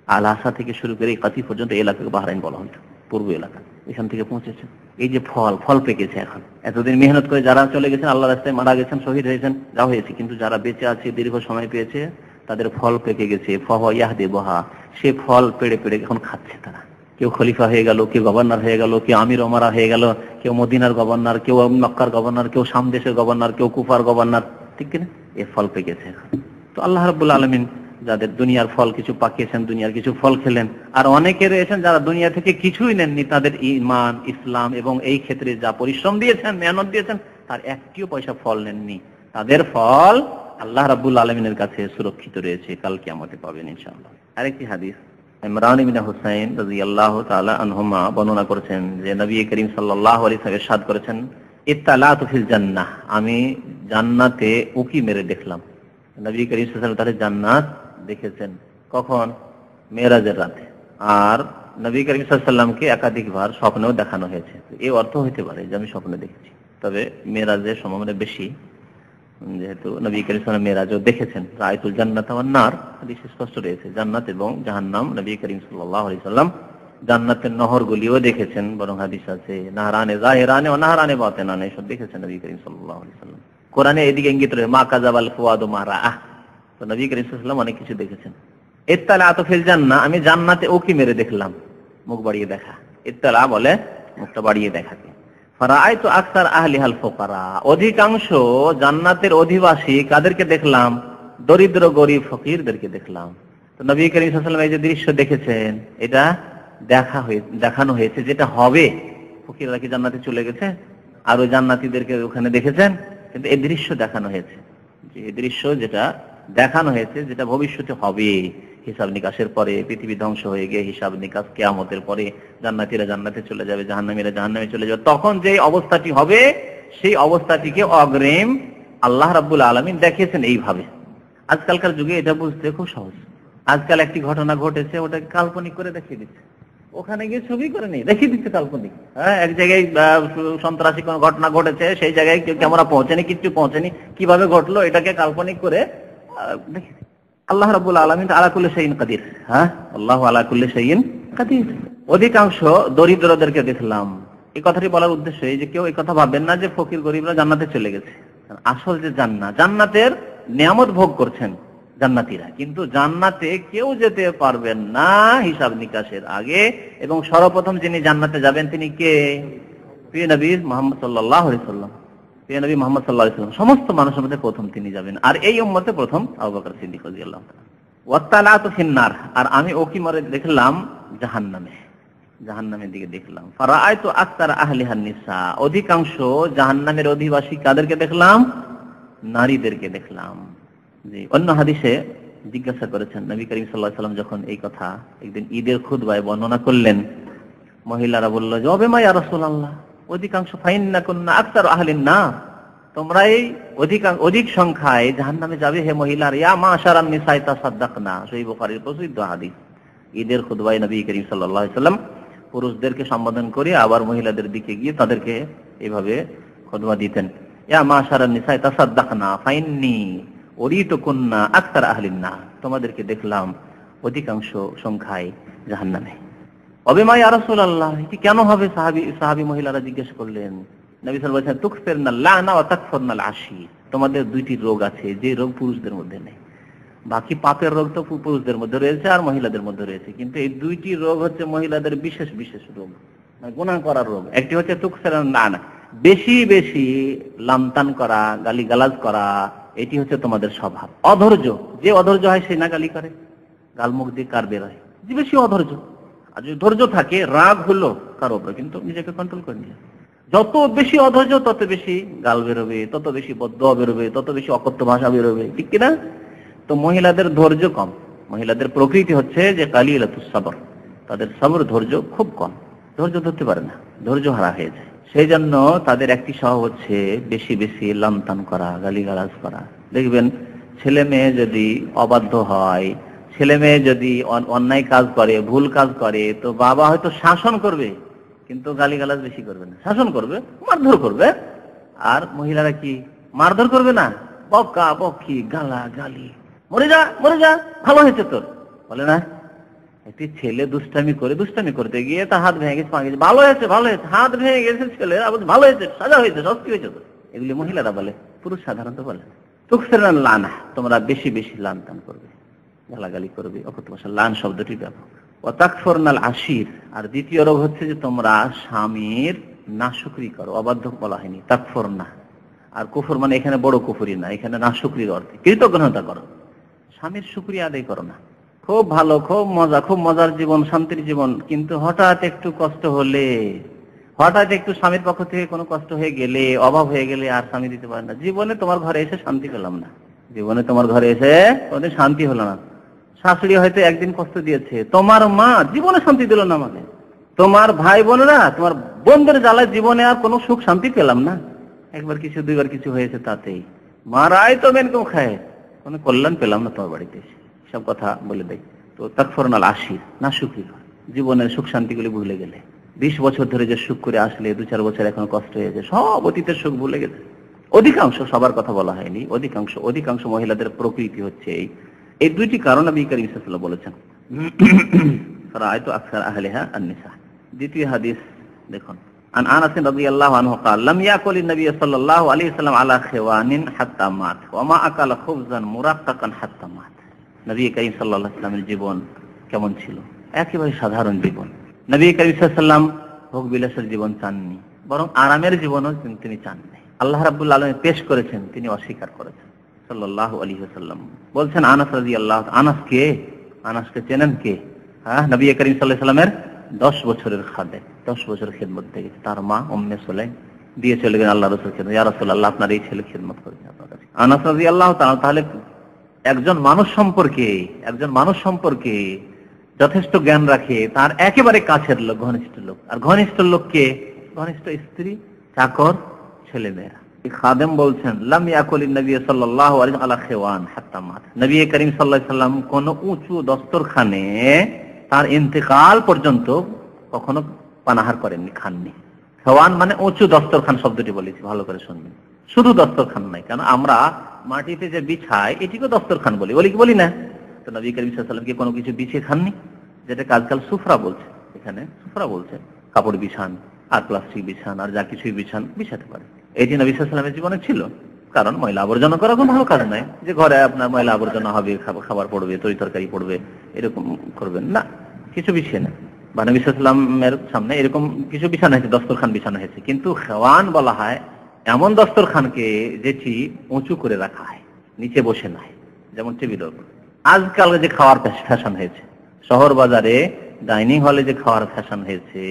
আল আসা থেকে শুরু করে এই কাতি পর্যন্ত এই এলাকাকে বাহরাইন বলা হতো, পূর্ব এলাকা, এখান থেকে পৌঁছেছে। এই যে ফল পেকেছে এখন, এতদিন মেহনত করে যারা চলে গেছেন আল্লাহর রাস্তায় মারা গেছেন, শহীদ হয়েছেন, যা হয়েছে, কিন্তু যারা বেঁচে আছে দীর্ঘ সময় পেয়েছে তাদের ফল পেকে গেছে। ফাহুয়া ইয়াহদিবুহা, সে ফল পেড়ে পেড়ে এখন খাচ্ছে তারা। কেউ খলিফা হয়ে গেল, কেউ গভর্নর হয়ে গেল, কেউ আমির ওমারা হয়ে গেল, কেউ মদিনার গভর্নর, কেউ মক্কার গভর্নর, কেউ শাম দেশের গভর্নর, কেউ কুফার গভর্নর, ঠিক কিনা? এ ফল পেকেছে। তো আল্লাহ রাব্বুল আলামিন যাদের দুনিয়ার ফল কিছু পাকিয়েছেন, দুনিয়ার কিছু ফল খেলেন, আর অনেকে রয়েছেন যারা দুনিয়া থেকে কিছুই নেননি, তাদের ঈমান, ইসলাম এবং এই ক্ষেত্রে যা পরিশ্রম দিয়েছেন, মেহনত দিয়েছেন, তার একটিও পয়সা ফল নেননি। তাদের ফল আল্লাহ রাব্বুল আলামিনের কাছে সুরক্ষিত রয়েছে, কাল কিয়ামতে পাবেন ইনশাআল্লাহ। আরেকটি হাদিস ইমরান ইবনে হুসাইন রাদিয়াল্লাহু তাআলা আনহুমা বর্ণনা করেছেন যে নবী করিম সাল্লাল্লাহু আলাইহি ওয়াসাল্লাম ইরশাদ করেছেন, ইত্তালাতু ফিল জান্নাহ, আমি জান্নাতে উকি মেরে দেখলাম। নবী করিম সাল্লাল্লাহু আলাইহি ওয়াসাল্লাম তার জান্নাত দেখেছেন কখন? মেরাজের রাতে। আর নবী করিম সাল্লাল্লাহু আলাইহি ওয়াসাল্লামকে একাধিকবার স্বপ্নেও দেখানো হয়েছে। এই অর্থ হতে পারে যে আমি স্বপ্নে দেখেছি, তবে মেরাজের সম্ভাবনা বেশি, যেহেতু নবী করিম সাল্লাল্লাহু আলাইহি ওয়াসাল্লাম মেরাজও দেখেছেন। রাআইতুল জান্নাতা ওয়ান নার হাদিসে স্পষ্ট রয়েছে, জান্নাত এবং জাহান্নাম নবী করিম সাল্লাল্লাহু আলাইহি ওয়াসাল্লাম জান্নাতের নহরগুলিও দেখেছেন, বরং হাদিস আছে নাহরানে যাহিরানে ওয়া নাহরানে বাতিনানে, সব দেখেছেন নবী করিম সাল্লাল্লাহু আলাইহি ওয়াসাল্লাম। কোরআনে এদিকে ইঙ্গিত রয়েছে মা কাযাবাল ফুয়াদু মা রাআহ, তো নবী করিম সাল্লাল্লাহু আলাইহি ওয়াসাল্লাম অনেক কিছু দেখেছেন। ইত্তালাতু ফিল জান্নাহ, আমি জান্নাতে উকি মেরে দেখলাম, মুখ বাড়িয়ে দেখা। ইত্তালা বলে মুখটা বাড়িয়ে দেখাকে। ফারাআইতু আকসার আহলিহাল ফুকারা, অধিকাংশ জান্নাতের অধিবাসী কাদেরকে দেখলাম? দরিদ্র গরীব ফকিরদেরকে দেখলাম। তো নবী করিম সাল্লাল্লাহু আলাইহি ওয়াসাল্লাম এই যে দৃশ্য দেখেছেন, এটা দেখানো হয়েছে যেটা হবে। ফকিররা কি জান্নাতে চলে গেছে? আর ওই জান্নাতীদেরকে ওখানে দেখেছেন, কিন্তু এই দৃশ্য দেখানো হয়েছে, যে এই দৃশ্য যেটা দেখানো হয়েছে, যেটা ভবিষ্যতে হবে, হিসাব নিকাশের পরে, পৃথিবী ধ্বংস হয়ে গিয়ে হিসাব নিকাশ কিয়ামতের পরে জান্নাতীরা জান্নাতে চলে যাবে, জাহান্নামীরা জাহান্নামে চলে যাবে, তখন যে অবস্থাটি হবে সেই অবস্থাটিকে অগ্রিম আল্লাহ রাব্বুল আলামিন দেখিয়েছেন এইভাবে। আজকালকার যুগে এটা বুঝতে খুব সহজ। আজকাল একটি ঘটনা ঘটেছে, ওটাকে কাল্পনিক করে দেখিয়ে দিচ্ছে, ওখানে গিয়ে ছবি করে নিয়ে দেখিয়ে দিচ্ছে কাল্পনিক। হ্যাঁ, এক জায়গায় সন্ত্রাসী কোন ঘটনা ঘটেছে, সেই জায়গায় কেউ ক্যামেরা পৌঁছেনি, কিচ্ছু পৌঁছেনি, কিভাবে ঘটলো এটাকে কাল্পনিক করে দেখি। আল্লাহ রাব্বুল আলামিন আলা কুল্লি শাইইন কাদির। হ্যাঁ, আল্লাহু আলা কুল্লি শাইইন কাদির। অধিকাংশ দরিদ্রদেরকে দেখলাম। এই কথাটি বলার উদ্দেশ্য এই যে কেউ এই কথা ভাববেন না যে ফকির গরিবরা জান্নাতে চলে গেছে। আসল যে জান্নাতের নিয়ামত ভোগ করছেন জান্নাতীরা, কিন্তু জান্নাতে কেউ যেতে পারবেন না হিসাব নিকাশের আগে, এবং সর্বপ্রথম যিনি জান্নাতে যাবেন তিনি কে? প্রিয় নবী মুহাম্মদ সাল্লাল্লাহু আলাইহি ওয়াসাল্লাম। প্রিয় নবী মুহাম্মদ সাল্লাল্লাহু আলাইহি ওয়াসাল্লাম সমস্ত মানুষের মধ্যে প্রথম তিনি যাবেন, আর এই উম্মতে প্রথম আবু বকর সিদ্দিক রাদিয়াল্লাহু তাআলা। ওয়াত্তালাতু ফিন্নার, আর আমি ওকি মরে দেখলাম জাহান্নামের দিকে দেখলাম। ফারাআইতু আকসার আহলিহান নিসা, অধিকাংশ জাহান্নামের অধিবাসী কাদেরকে দেখলাম? নারীদেরকে দেখলাম। জি, অন্য হাদিসে জিজ্ঞাসা করেছেন নবী করিম সাল্লাল্লাহু আলাইহি ওয়াসাল্লাম যখন এই কথা একদিন ঈদের খুতবায় বর্ণনা করলেন, মহিলারা বলল যে ওবেমা ইয়া রাসূলুল্লাহ, অধিকাংশ ফাইন্নাকুন্না আকসারু আহলিন নার, তোমরা এই অধিক সংখ্যায় জাহান্নামে যাবে হে মহিলারা। ইয়া মাশারান নিসাই তাসাদদাকনা, সহিহ বুখারীর প্রসিদ্ধ হাদিস। ঈদের খুতবায় নবী করিম সাল্লাল্লাহু আলাইহি ওয়াসাল্লাম পুরুষদেরকে সম্বোধন করে আবার মহিলাদের দিকে গিয়ে তাদেরকে এইভাবে খুতবা দিতেন, ইয়া মাশারান নিসাই তাসাদদাকনা ফাইন্নী উরিতুকুন্না আকসার আহলিন নার, তোমাদেরকে দেখলাম অধিকাংশ সংখ্যায় জাহান্নামে। ওবেমা ইয়া রাসূলুল্লাহ, এটি কেন হবে? সাহাবী মহিলারা জিজ্ঞেস করলেন। নবী সাল্লাল্লাহু আলাইহি ওয়াসাল্লাম তুকফিরনাল লা'না ওয়া তাকফুরনাল আশীর, তোমাদের দুইটি রোগ আছে যে রোগ পুরুষদের মধ্যে নেই। বাকি পাপের রোগ তো পুরুষদের মধ্যে রয়েছে আর মহিলাদের মধ্যে রয়েছে, কিন্তু এই দুইটি রোগ হচ্ছে মহিলাদের বিশেষ বিশেষ রোগ, গুনাহ করার রোগ। একটি হচ্ছে তুকফিরনাল লা'না, বেশি বেশি লামতান করা, গালিগালাজ করা, এটি হচ্ছে তোমাদের স্বভাব। অধৈর্য, যে অধৈর্য হয় সে না গালি করে, গাল মুখ দিয়ে কার বের হয়, যে বেশি অধৈর্য। আর যদি ধৈর্য থাকে, রাগ হলো কারো উপরে, কিন্তু নিজেকে কন্ট্রোল করে নিয়ে। যত বেশি অধৈর্য তত বেশি গাল বেরোবে, তত বেশি বদদোয়া বেরোবে, তত বেশি অকথ্য ভাষা বেরোবে, ঠিক কিনা? তো মহিলাদের ধৈর্য কম, মহিলাদের প্রকৃতি হচ্ছে যে কালিলাতুস সাবর, তাদের সবর ধৈর্য খুব কম, ধৈর্য ধরতে পারে না, ধৈর্য হারা হয়ে যায়। সেই জন্য তাদের একটি স্বভাব হচ্ছে বেশি বেশি লামতান করা, গালিগালাজ করা। দেখবেন ছেলে মেয়ে যদি অবাধ্য হয়, ছেলে মেয়ে যদি অন্যায় কাজ করে, ভুল কাজ করে, তো বাবা হয়তো শাসন করবে কিন্তু গালিগালাজ বেশি করবে না, শাসন করবে, মারধর করবে। আর মহিলারা কি মারধর করবে না, বকা বকি, গালা গালি, মরে যা মরে যা, ভালো হয়েছে তোর, বলে না? একটি ছেলে দুষ্টামি করতে গিয়ে তার হাত ভেঙে গেছে, পা গেছে, ভালো হয়েছে ভালো হয়েছে, হাত ভেঙে গেছে ছেলে, ভালো হয়েছে, সাজা হয়েছে, শাস্তি হয়েছে তো। এগুলি মহিলারা বলে, পুরুষ সাধারণত বলে তুকসিরনা লানা, তোমরা বেশি বেশি লান টান করবে, গালাগালি করবে, অকথ্য ভাষা, লান শব্দটি ব্যাপক। ও তাকফুরনাল আশির, আর দ্বিতীয় রোগ হচ্ছে যে তোমরা স্বামীর নাশুকরি করো, অবাধ্য বলা হয়নি, তাকফুরনা। আর কুফর মানে এখানে বড় কুফরি না, এখানে নাশুকরির অর্থে কৃতজ্ঞতা করো, স্বামীর শুকরিয়া আদায় করো না। খুব ভালো, খুব মজা, খুব মজার জীবন, শান্তির জীবন, কিন্তু হঠাৎ একটু কষ্ট হলে, হঠাৎ একটু স্বামীর পক্ষ থেকে কোনো কষ্ট হয়ে গেলে, অভাব হয়ে গেলে আর স্বামী দিতে পারে না। জীবনে তোমার ঘরে এসে শান্তি পেলাম না, জীবনে তোমার ঘরে এসে কোনদিন শান্তি হলো না। শাশুড়ি হয়তো একদিন কষ্ট দিয়েছে, তোমার মা জীবনে শান্তি দিল না আমাকে, তোমার ভাই বোনেরা, তোমার বোনদের জ্বালায় জীবনে আর কোনো সুখ শান্তি পেলাম না। একবার কিছু দুইবার কিছু হয়েছে তাতেই মারাই তো মেন কেউ খায়, কোনো কল্যাণ পেলাম না তোমার বাড়িতে এসে, সব কথা বলে দেয়। তো তাকফুরনাল আশির, না সুখী জীবনের সুখ শান্তিগুলি ভুলে গেলে, 20 বছর ধরে যে সুখ করে আসলে 2-4 বছর এখন কষ্ট হয়েছে, সব অতীতের সুখ ভুলে গেছে। অধিকাংশ, সবার কথা বলা হয়নি, অধিকাংশ মহিলাদের প্রকৃতি হচ্ছে এই দুইটি কারণ নবী করিম সাল্লাল্লাহু আলাইহি ওয়াসাল্লাম বলেছেন। রাআইতু আকসার আহলিহা আন-নিসা। দ্বিতীয় হাদিস দেখুন, عن انس رضي الله عنه قال لم يأكل النبي صلى الله عليه وسلم على خوان حتى مات وما اكل خبزا مرققا حتى مات। নবী করিম সাল্লাল্লাহু আলাইহি ওয়াসাল্লামের জীবন কেমন ছিল? একেবারে সাধারণ জীবন। নবী করিম সাল্লাল্লাহু আলাইহি ওয়াসাল্লাম ভোগ বিলাসের জীবন চাননি, বরং আরামের জীবনও তিনি চাননি। আল্লাহ রাব্বুল আলামিন পেশ করেছেন, তিনি অস্বীকার করেছেন। সাল্লাল্লাহু আলাইহি ওয়াসাল্লাম বলছেন, আনাস রাদিয়াল্লাহু, আনাস কে? আনাসকে চেনেন কে? হ্যাঁ, নবী করিম সাল্লাল্লাহু আলাইহি ওয়াসাল্লামের 10 বছরের খাদেম, 10 বছর খিদমত থেকে তার মা উম্মে সুলাইম দিয়ে চলে গেলেন আল্লাহ রাসূলকে, ইয়া রাসূলুল্লাহ আপনার এই ছেলে খিদমত করেছে আপনার কাছে। আনাস রাদিয়াল্লাহু তাআলা, তাহলে একজন মানুষ সম্পর্কে যথেষ্ট জ্ঞান রাখে, তার একেবারে কাছের লোক, ঘনিষ্ঠ লোক। আর ঘনিষ্ঠ লোককে, ঘনিষ্ঠ স্ত্রী, চাকর, ছেলে মেয়েরা। খাদেম বলছেন, লাম ইয়াকুলিন নবী সাল্লাল্লাহু আলাইহি আলা খিওয়ান হাত্তা মাত। নবী করিম সাল্লাল্লাহু আলাইহি সাল্লাম কোন উঁচু দস্তরখানে তার ইন্তেকাল পর্যন্ত কখনো পানাহার করেননি, খাননি। খেওয়ান মানে উঁচু দস্তরখান শব্দটি বলেছি, ভালো করে শুনবেন। শুধু দস্তরখান নাই, কারণ আমরা মাটিতে যে বিছাই এটিকে দস্তরখান বলি কি বলি না? তো নবী করিম সাল্লাল্লাহু আলাইহি ওয়াসাল্লাম কি কোনো কিছু বিছিয়ে খাননি? যেটাকে আজকাল সুফরা বলছে, এখানে সুফরা বলছে, কাপড় বিছান আর প্লাস্টিক বিছান আর যা কিছুই বিছাতে পারে। এটি নবী সাল্লাল্লাহু আলাইহি ওয়াসাল্লামের জীবনে ছিল। কারণ ময়লা আবর্জনা করা কোনো ভালো কাজ নয়, যে ঘরে আপনার ময়লা আবর্জনা হবে, খাবার পড়বে, তরকারি পড়বে, এরকম করবেন না, কিছু বিছিয়ে না। বা নবী সাল্লাল্লাহু আলাইহি ওয়াসাল্লামের সামনে এরকম কিছু বিছানো হয়েছে, দস্তরখান বিছানো হয়েছে। কিন্তু খেওয়ান বলা হয় এমন দস্তরখানকে যেটি উঁচু করে রাখা হয়, নিচে বসে নাই, যেমন টেবিলের উপর। আজকাল যে খাওয়ার ফ্যাশন হয়েছে, শহর বাজারে ডাইনিং হলে যে খাওয়ার ফ্যাশন হয়েছে,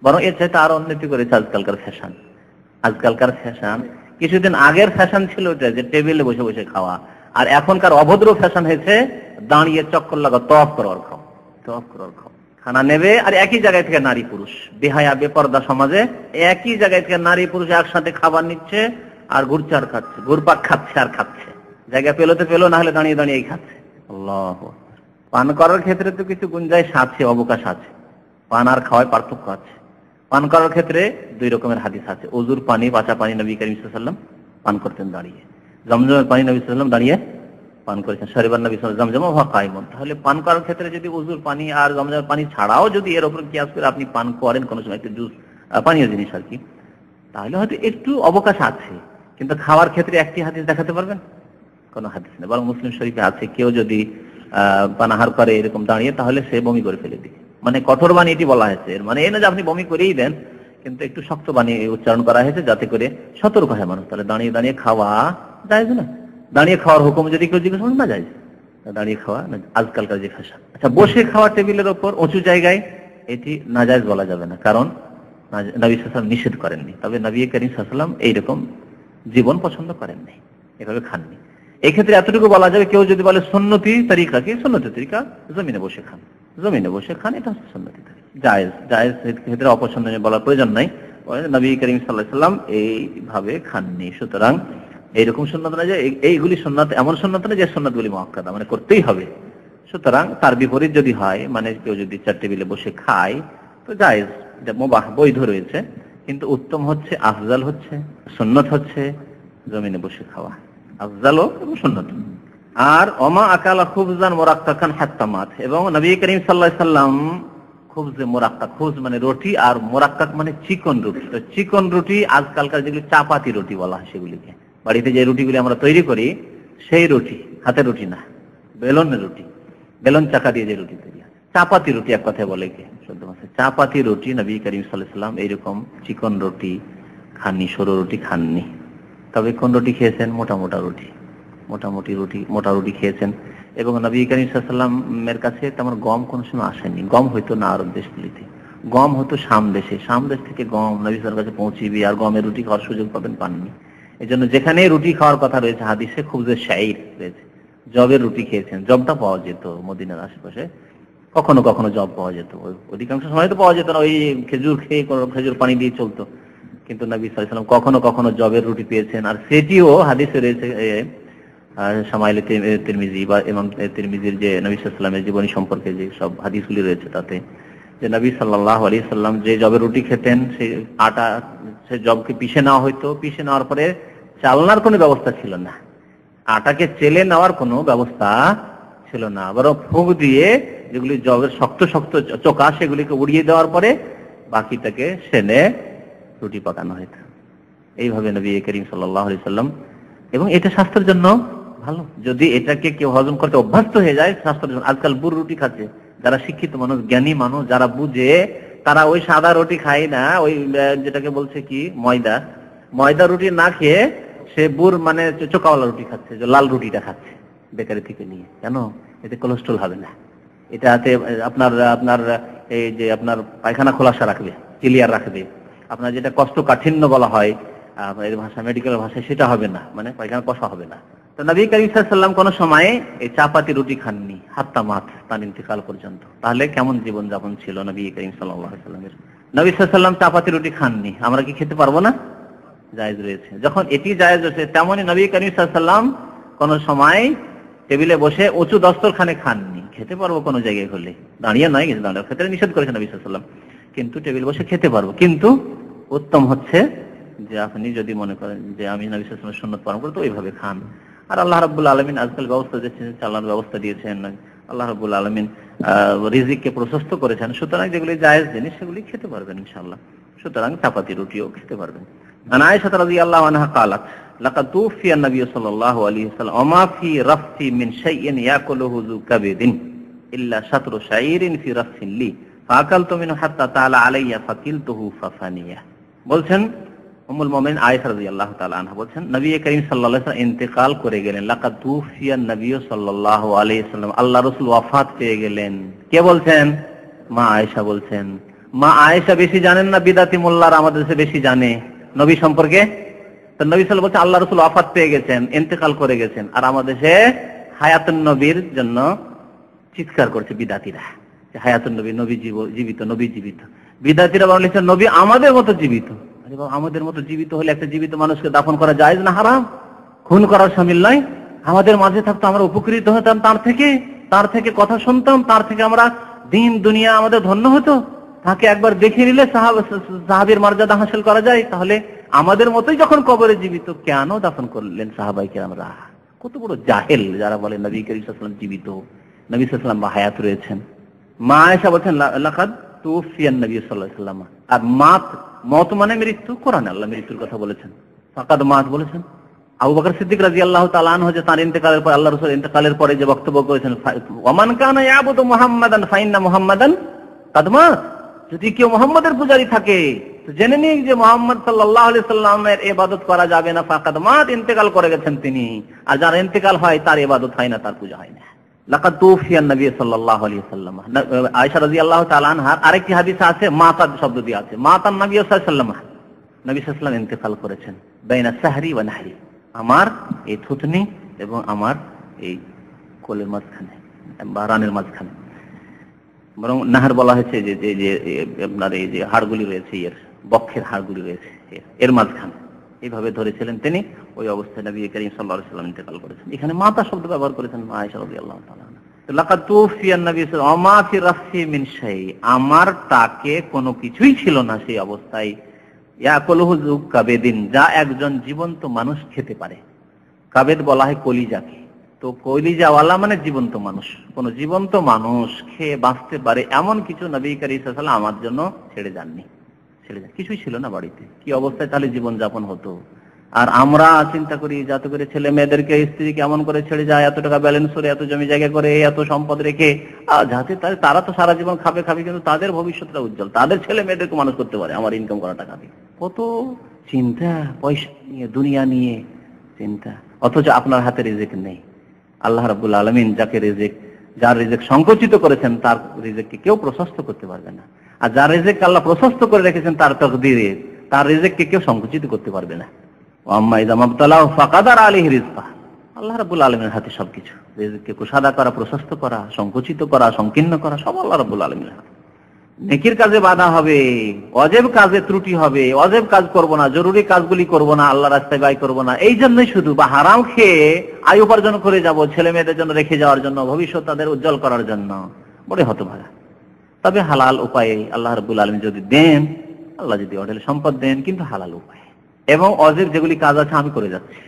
বরং এর চাইতে আরো উন্নতি করেছে আজকালকার ফ্যাশন। কিছুদিন আগের ফ্যাশন ছিল ওটা, যে টেবিলে বসে বসে খাওয়া। আর এখনকার অভদ্র ফ্যাশন হয়েছে দাঁড়িয়ে চক্কর লাগা, তওয়াফ করার খাওয়া। খানা নেবে আর একই জায়গায় থেকে নারী পুরুষ, বেহায়া বেপরদা সমাজে একই জায়গায় থেকে নারী পুরুষ একসাথে খাবার নিচ্ছে আর ঘুরছে আর খাচ্ছে, ঘুরপাক খাচ্ছে আর খাচ্ছে। জায়গা পেলোতে পেলো, না হলে দাঁড়িয়ে দাঁড়িয়ে খাচ্ছে। আল্লাহ। পান করার ক্ষেত্রে তো কিছু গুঞ্জাইশ আছে, অবকাশ আছে। পান আর খাওয়ায় পার্থক্য আছে। পান করার ক্ষেত্রে 2 রকমের হাদিস আছে। ওযুর পানি, বাঁচা পানি নবী করিম সাল্লাল্লাহু আলাইহি ওয়াসাল্লাম পান করতেন দাঁড়িয়ে। জমজমের পানি নবী সাল্লাল্লাহু আলাইহি ওয়াসাল্লাম দাঁড়িয়ে পান করেছেন। শরীবান নবী সাল্লাল্লাহু আলাইহি ওয়াসাল্লাম ওয়া কাইমুন। তাহলে পান করার ক্ষেত্রে যদি ওযুর পানি আর জমজমের পানি ছাড়াও যদি এর উপর কিয়াস করে আপনি পান করেন কোনো সময়, একটু জুস পানীয় জিনিস আর কি, তাহলে হয়তো একটু অবকাশ আছে। কিন্তু খাওয়ার ক্ষেত্রে একটি হাদিস দেখাতে পারবেন? কোনো হাদিস নেই। বরং মুসলিম শরীফে আছে, কেউ যদি পানাহার করে এরকম দাঁড়িয়ে, তাহলে সে বমি করে ফেলে দিবে। মানে কঠোর বাণী এটি বলা হয়েছে। এর মানে এই না যে আপনি বমি করেই দেন, কিন্তু একটু শক্ত বাণী উচ্চারণ করা হয়েছে যাতে করে সতর্ক হয় মানুষ। তাহলে দাঁড়িয়ে দাঁড়িয়ে খাওয়া যায় না? দাঁড়িয়ে খাওয়ার হুকুম যদি কেউ জিজ্ঞেস করেন, না যায় দাঁড়িয়ে খাওয়া না, আজকালকার যে ফ্যাশন। আচ্ছা, বসে খাওয়া টেবিলের ওপর উঁচু জায়গায়, এটি নাজায়েজ বলা যাবে না। কারণ নবী সাল্লাল্লাহু আলাইহি ওয়াসাল্লাম নিষেধ করেননি, তবে নবী করিম সাল্লাল্লাহু আলাইহি ওয়াসাল্লাম এইরকম জীবন পছন্দ করেননি, এভাবে খাননি। এই ক্ষেত্রে এতটুকু বলা যাবে, কেউ যদি বলে সুন্নতি তরিকা, কি সুন্নতি তরিকা? জমিনে বসে খান, জমিনে বসে খান, এটা হচ্ছে সুন্নতি তরিকা, জায়েজ। জায়েজ ক্ষেত্রে অপছন্দ বলার প্রয়োজন নাই, নবী করিম সাল্লাল্লাহু আলাইহি ওয়াসাল্লাম এইভাবে খাননি। সুতরাং এইরকম সুন্নাত না যে এইগুলি সুন্নাত, এমন সুন্নাত না যে সুন্নাতগুলি মুআক্কাদা, মানে করতেই হবে। সুতরাং তার বিপরীত যদি হয়, মানে কেউ যদি চার টেবিলে বসে খায়, তো জায়েজ, এটা মুবাহ, বৈধ রয়েছে। কিন্তু উত্তম হচ্ছে, আফজাল হচ্ছে, সুন্নত হচ্ছে জমিনে বসে খাওয়া, আফজালও এবং সুন্নত। আর ওমা আকালা খুবজান মুরাক্কাকান হাত্তা মাত, এবং নবী করিম সাল্লাল্লাহু আলাইহি ওয়াসাল্লাম খুবজে মুরাক্কাক, খুবজ মানে রুটি, আর মুরাক্কাক মানে চিকন রুটি। তো চিকন রুটি আজকালকার যেগুলি চাপাতি রুটি বলা হয়, সেগুলিকে বাড়িতে যে রুটিগুলি আমরা তৈরি করি সেই রুটি, হাতের রুটি না, বেলনের রুটি, বেলন চাকা দিয়ে যে রুটি তৈরি হয়, চাপাতি রুটি এক কথায় বলে, কি শুদ্ধ ভাষায় চাপাতি রুটি। নবী করিম সাল্লাল্লাহু আলাইহি ওয়াসাল্লাম এইরকম চিকন রুটি খাননি, সরু রুটি খাননি। তবে কোন রুটি খেয়েছেন? মোটা মোটা রুটি, মোটা রুটি খেয়েছেন। এবং নবী করিম সাল্লাল্লাহু আলাইহি ওয়াসাল্লামের কাছে তেমন গম কোনো সময় আসেনি। গম হয়তো না আরব দেশগুলিতে, গম হয়তো শাম দেশে, শাম দেশ থেকে গম নবী সাল্লাল্লাহু আলাইহি ওয়াসাল্লামের কাছে পৌঁছিবি, আর গমের রুটি খাওয়ার সুযোগ পাননি। এই জন্য যেখানে রুটি খাওয়ার কথা রয়েছে হাদিসে, খুবজে শাইর রয়েছে, জবের রুটি খেয়েছেন। জবটা পাওয়া যেত মদিনার আশেপাশে, কখনো কখনো জব পাওয়া যেত, অধিকাংশ সময় তো পাওয়া যেত না, ওই খেজুর খেয়ে খেজুর পানি দিয়ে চলতো। কিন্তু নবী সাল্লাল্লাহু আলাইহি ওয়াসাল্লাম কখনো কখনো জবের রুটি পেয়েছেন। আর সেটিও হাদিসে রয়েছে, শামাইল তিরমিজি বা ইমাম তিরমিজির যে নবী সাল্লাল্লাহু আলাইহি ওয়াসাল্লামের জীবনী সম্পর্কে যে সব হাদিসগুলি রয়েছে, তাতে যে নবী সাল্লাল্লাহু আলাইহি ওয়াসাল্লাম যে জবের রুটি খেতেন, সেই আটা, সে জবকে পিষে নেওয়া হইতো, পিষে নেওয়ার পরে চালনার কোনো ব্যবস্থা ছিল না, আটাকে চেলে নেওয়ার কোনো ব্যবস্থা ছিল না, বরং ফুঁক দিয়ে যেগুলি জবের শক্ত শক্ত চোকা, সেগুলিকে উড়িয়ে দেওয়ার পরে বাকিটাকে সেনে রুটি পাকানো হইতো। এইভাবে নবী করিম সাল্লাল্লাহু আলাইহি ওয়াসাল্লাম, এবং এটা স্বাস্থ্যের জন্য ভালো। যদি এটাকে কেউ হজম করতে অভ্যস্ত হয়ে যায়, স্বাস্থ্যের জন্য। আজকাল বুর রুটি খাচ্ছে যারা শিক্ষিত মানুষ, জ্ঞানী মানুষ, যারা বুঝে, তারা ওই সাদা রুটি খায় না, ওই যেটাকে বলছে কি ময়দা রুটি না খেয়ে সে বুর মানে চোকাওয়ালা রুটি খাচ্ছে, যে লাল রুটিটা খাচ্ছে বেকারি থেকে নিয়ে। কেন? এতে কোলেস্ট্রল হবে না, এটাতে আপনার এই যে আপনার পায়খানা খোলাসা রাখবে, ক্লিয়ার রাখবে। আপনার যেটা কোষ্ঠকাঠিন্য বলা হয় এর ভাষা, মেডিকেল ভাষায়, সেটা হবে না, মানে পায়খানা কষা হবে না। তো নবী করিম সাল্লাল্লাহু আলাইহি ওয়াসাল্লাম কোন সময় এই চাপাতি রুটি খাননি, হাত্তা মাত, তার ইন্তেকাল পর্যন্ত। তাহলে কেমন জীবন যাপন ছিল নবী করিম সাল্লাল্লাহু আলাইহি ওয়াসাল্লামের? নবী সাল্লাল্লাহু আলাইহি ওয়াসাল্লাম চাপাতি রুটি খাননি, আমরা কি খেতে পারবো না? জায়েজ রয়েছে। যখন এটি জায়েজ রয়েছে, তেমনই নবী করিম সাল্লাল্লাহু আলাইহি ওয়াসাল্লাম কোন সময় টেবিলে বসে উঁচু দস্তরখানে খাননি। খেতে পারবো কোনো জায়গায় হলে, দাঁড়িয়ে নয়, কিন্তু দাঁড়িয়ে ক্ষেত্রে নিষেধ করেছেন নবী সাল্লাল্লাহু আলাইহি ওয়াসাল্লাম, কিন্তু টেবিল বসে খেতে পারবো। কিন্তু উত্তম হচ্ছে যে আপনি যদি মনে করেন যে আমি নবী সাল্লাল্লাহু আলাইহি ওয়াসাল্লামের সুন্নাত পালন করব, তো ওইভাবে খান। আর আল্লাহ রাব্বুল আলামিন আজকাল ব্যবস্থা দিয়েছেন, চালানোর ব্যবস্থা দিয়েছেন, আল্লাহ রাব্বুল আলামিন রিজিককে প্রশস্ত করেছেন। সুতরাং যেগুলি জায়েজ জিনিস সেগুলি খেতে পারবেন ইনশাআল্লাহ। সুতরাং চাপাতি রুটিও খেতে পারবেন। আয়েশা রাদিয়াল্লাহু আনহা قالت لقد توفي النبي صلى الله عليه وسلم وما في رفث من شيء ياكله ذو كبد الا شطر شعير في رفث لي فاكلت منه حتى طال علي فكلته ففنيه। বলছেন উম্মুল মুমিনিন আয়েশা রাদিয়াল্লাহু তাআলা আনহা বলছেন, নবী করিম সাল্লাল্লাহু আলাইহি ওয়াসাল্লাম ইন্তেকাল করে গেলেন। লাকাদ তুফিয়া নবী সাল্লাল্লাহু আলাইহি ওয়াসাল্লাম, আল্লাহ রাসূল ওয়াফাত পেয়ে গেলেন। কে বলছেন? মা আয়েশা বলছেন। মা আয়েশা বেশি জানেন না বিদাতি মোল্লার আমাদের দেশে বেশি জানে নবী সম্পর্কে? তো নবী সাল্লাল্লাহু আলাইহি ওয়াসাল্লাম বলছেন আল্লাহ রাসূল ওয়াফাত পেয়ে গেছেন, ইন্তেকাল করে গেছেন। আর আমাদের দেশে হায়াতুন নবীর জন্য চিৎকার করছে বিদাতিরা, যে হায়াতুন নবী, নবী জীবিত, নবী জীবিত। বিদাতিরা বলেছেন নবী আমাদের মতো জীবিত। আরে বাবা, আমাদের মতো জীবিত হলে একটা জীবিত মানুষকে দাফন করা জায়েজ না হারাম? খুন করার শামিল নয়? আমাদের মাঝে থাকতো, আমরা উপকৃত হতাম তার থেকে কথা শুনতাম, তার থেকে আমরা দিন দুনিয়া আমাদের ধন্য হতো। তাকে একবার দেখে নিলে সাহাবীর মর্যাদা হাসিল করা যায়। তাহলে আমাদের মতোই যখন কবরে জীবিত, কেন দাফন করলেন সাহাবায়ে কেরামরা? কত বড় জাহেল যারা বলে নবী করিম সাল্লাল্লাহু আলাইহি ওয়াসাল্লাম জীবিত, নবী সাল্লাল্লাহু আলাইহি ওয়াসাল্লাম হায়াত রয়েছেন। মা আয়েশা বলেন লাকাদ তুফিয়ান নবী সাল্লাল্লাহু আলাইহি ওয়াসাল্লাম। আর মত মানে মৃত্যু, কোরআনে আল্লাহ মৃত্যুর কথা বলেছেন, ফাকাদ মাত বলেছেন। আবু বকর সিদ্দিক রাদিয়াল্লাহু তাআলা আনহু যে তার ইন্তেকালের পর, আল্লাহ রাসূল ইন্তেকালের পরে যে বক্তব্য করেছেন, ওয়ামান কানা ইয়াবুদু মুহাম্মাদান ফাইন্না মুহাম্মাদান কাদ মাত, যদি কেউ মুহাম্মাদের পূজারী থাকে তো জেনে নিন যে মুহাম্মদ সাল্লাল্লাহু আলাইহি সাল্লামের ইবাদত করা যাবে না, ফাকাদ মাত, ইন্তেকাল করে গেছেন তিনি। আর যার ইন্তেকাল হয় তার ইবাদত হয় না, তার পূজা হয় না। লাকাদ তুফিয়ান নবী সাল্লাল্লাহু আলাইহি ওয়াসাল্লাম। আয়েশা রাদিয়াল্লাহু তাআলা আনহার আরেকটি হাদিসে আছে মাতা শব্দ দিয়ে আছে, মাতান নবী সাল্লাল্লাহু আলাইহি ওয়াসাল্লাম, নবী সাল্লাল্লাহু আলাইহি ওয়াসাল্লাম ইন্তেকাল করেছেন বাইনা সাহরি ওয়া নাহরি, আমার এই থুতনি এবং আমার এই কোলের মাঝখানে বা রানের মাঝখানে। বরং নাহার বলা হয়েছে যে যে আপনার এই যে হাড়গুলি রয়েছে, এর বক্ষের হাড়গুলি রয়েছে এর মাঝখানে, এইভাবে ধরেছিলেন তিনি। ওই অবস্থায় নবী করিম সাল্লাল্লাহু আলাইহি ওয়াসাল্লাম ইন্তেকাল করেছেন। এখানে মাতা শব্দ ব্যবহার করেছেন আয়েশা রাদিয়াল্লাহু তাআলা। লাকাদ তুফিয়ান নবী সাল্লাল্লাহু আলাইহি ওয়াসাল্লাম মা ফি রাফি মিন শাই, আমার তাকে কোনো কিছুই ছিল না সেই অবস্থায়। ইয়াকুলুহু যু কাবেদিন, যা একজন জীবন্ত মানুষ খেতে পারে। কাবেদ বলা হয় কলিজাকে, তো কলিজাওয়ালা মানে জীবন্ত মানুষ। কোন জীবন্ত মানুষ খেয়ে বাঁচতে পারে এমন কিছু নবী করিম সাল্লাল্লাহু আলাইহি ওয়াসাল্লাম আমার জন্য ছেড়ে যাননি। কিছুই ছিল না বাড়িতে, কি অবস্থায় তাহলে জীবন যাপন হতো। আর আমরা চিন্তা করি যাতে করে ছেলে মেয়েদেরকে স্ত্রী কেমন করে ছেড়ে যায়, এত টাকা ব্যালেন্স করে, এত জমি জায়গা করে, এত সম্পদ রেখে, যাতে তারা তো সারা জীবন খাবে কিন্তু তাদের ভবিষ্যৎটা উজ্জ্বল, তাদের ছেলে মেয়েদেরকে মানুষ করতে পারে আমার ইনকাম করা টাকা দিয়ে। কত চিন্তা, পয়সা নিয়ে, দুনিয়া নিয়ে চিন্তা, অথচ আপনার হাতে রিজিক নেই। আল্লাহ রাব্বুল আলামিন যার রিজিক সংকুচিত করেছেন তার রিজিককে কেউ প্রশস্ত করতে পারবে না। আর যার রিজিক আল্লাহ প্রশস্ত করে রেখেছেন তার তাকদীরে, তার রিজিককে কেউ সংকুচিত করতে পারবে না। আম্মা ইযা মাবতালাহু ফাকাদার আলাইহি রিজকা, আল্লাহ রাব্বুল আলামিনের হাতে সবকিছু। রিজিককে কুশাদা করা, প্রশস্ত করা, সংকুচিত করা, সংকীর্ণ করা সব আল্লাহ রাব্বুল আলামিনের হাতে। নেকির কাজে বাধা হবে, অজেব কাজে ত্রুটি হবে, অজেব কাজ করব না, জরুরি কাজগুলি করব না, আল্লাহর রাস্তায় ব্যয় করব না, এই জন্যই শুধু, বা হারাম খেয়ে আয় উপার্জন করে যাব ছেলে মেয়েদের জন্য রেখে যাওয়ার জন্য, ভবিষ্যৎ তাদের উজ্জ্বল করার জন্য, বড় হতভাগা। তবে হালাল উপায়ে আল্লাহ রাব্বুল আলামিন যদি দেন, আল্লাহ যদি অঢেল সম্পদ দেন, কিন্তু হালাল উপায়ে। এবং অজেব যেগুলি কাজ আছে আমি করে যাচ্ছি,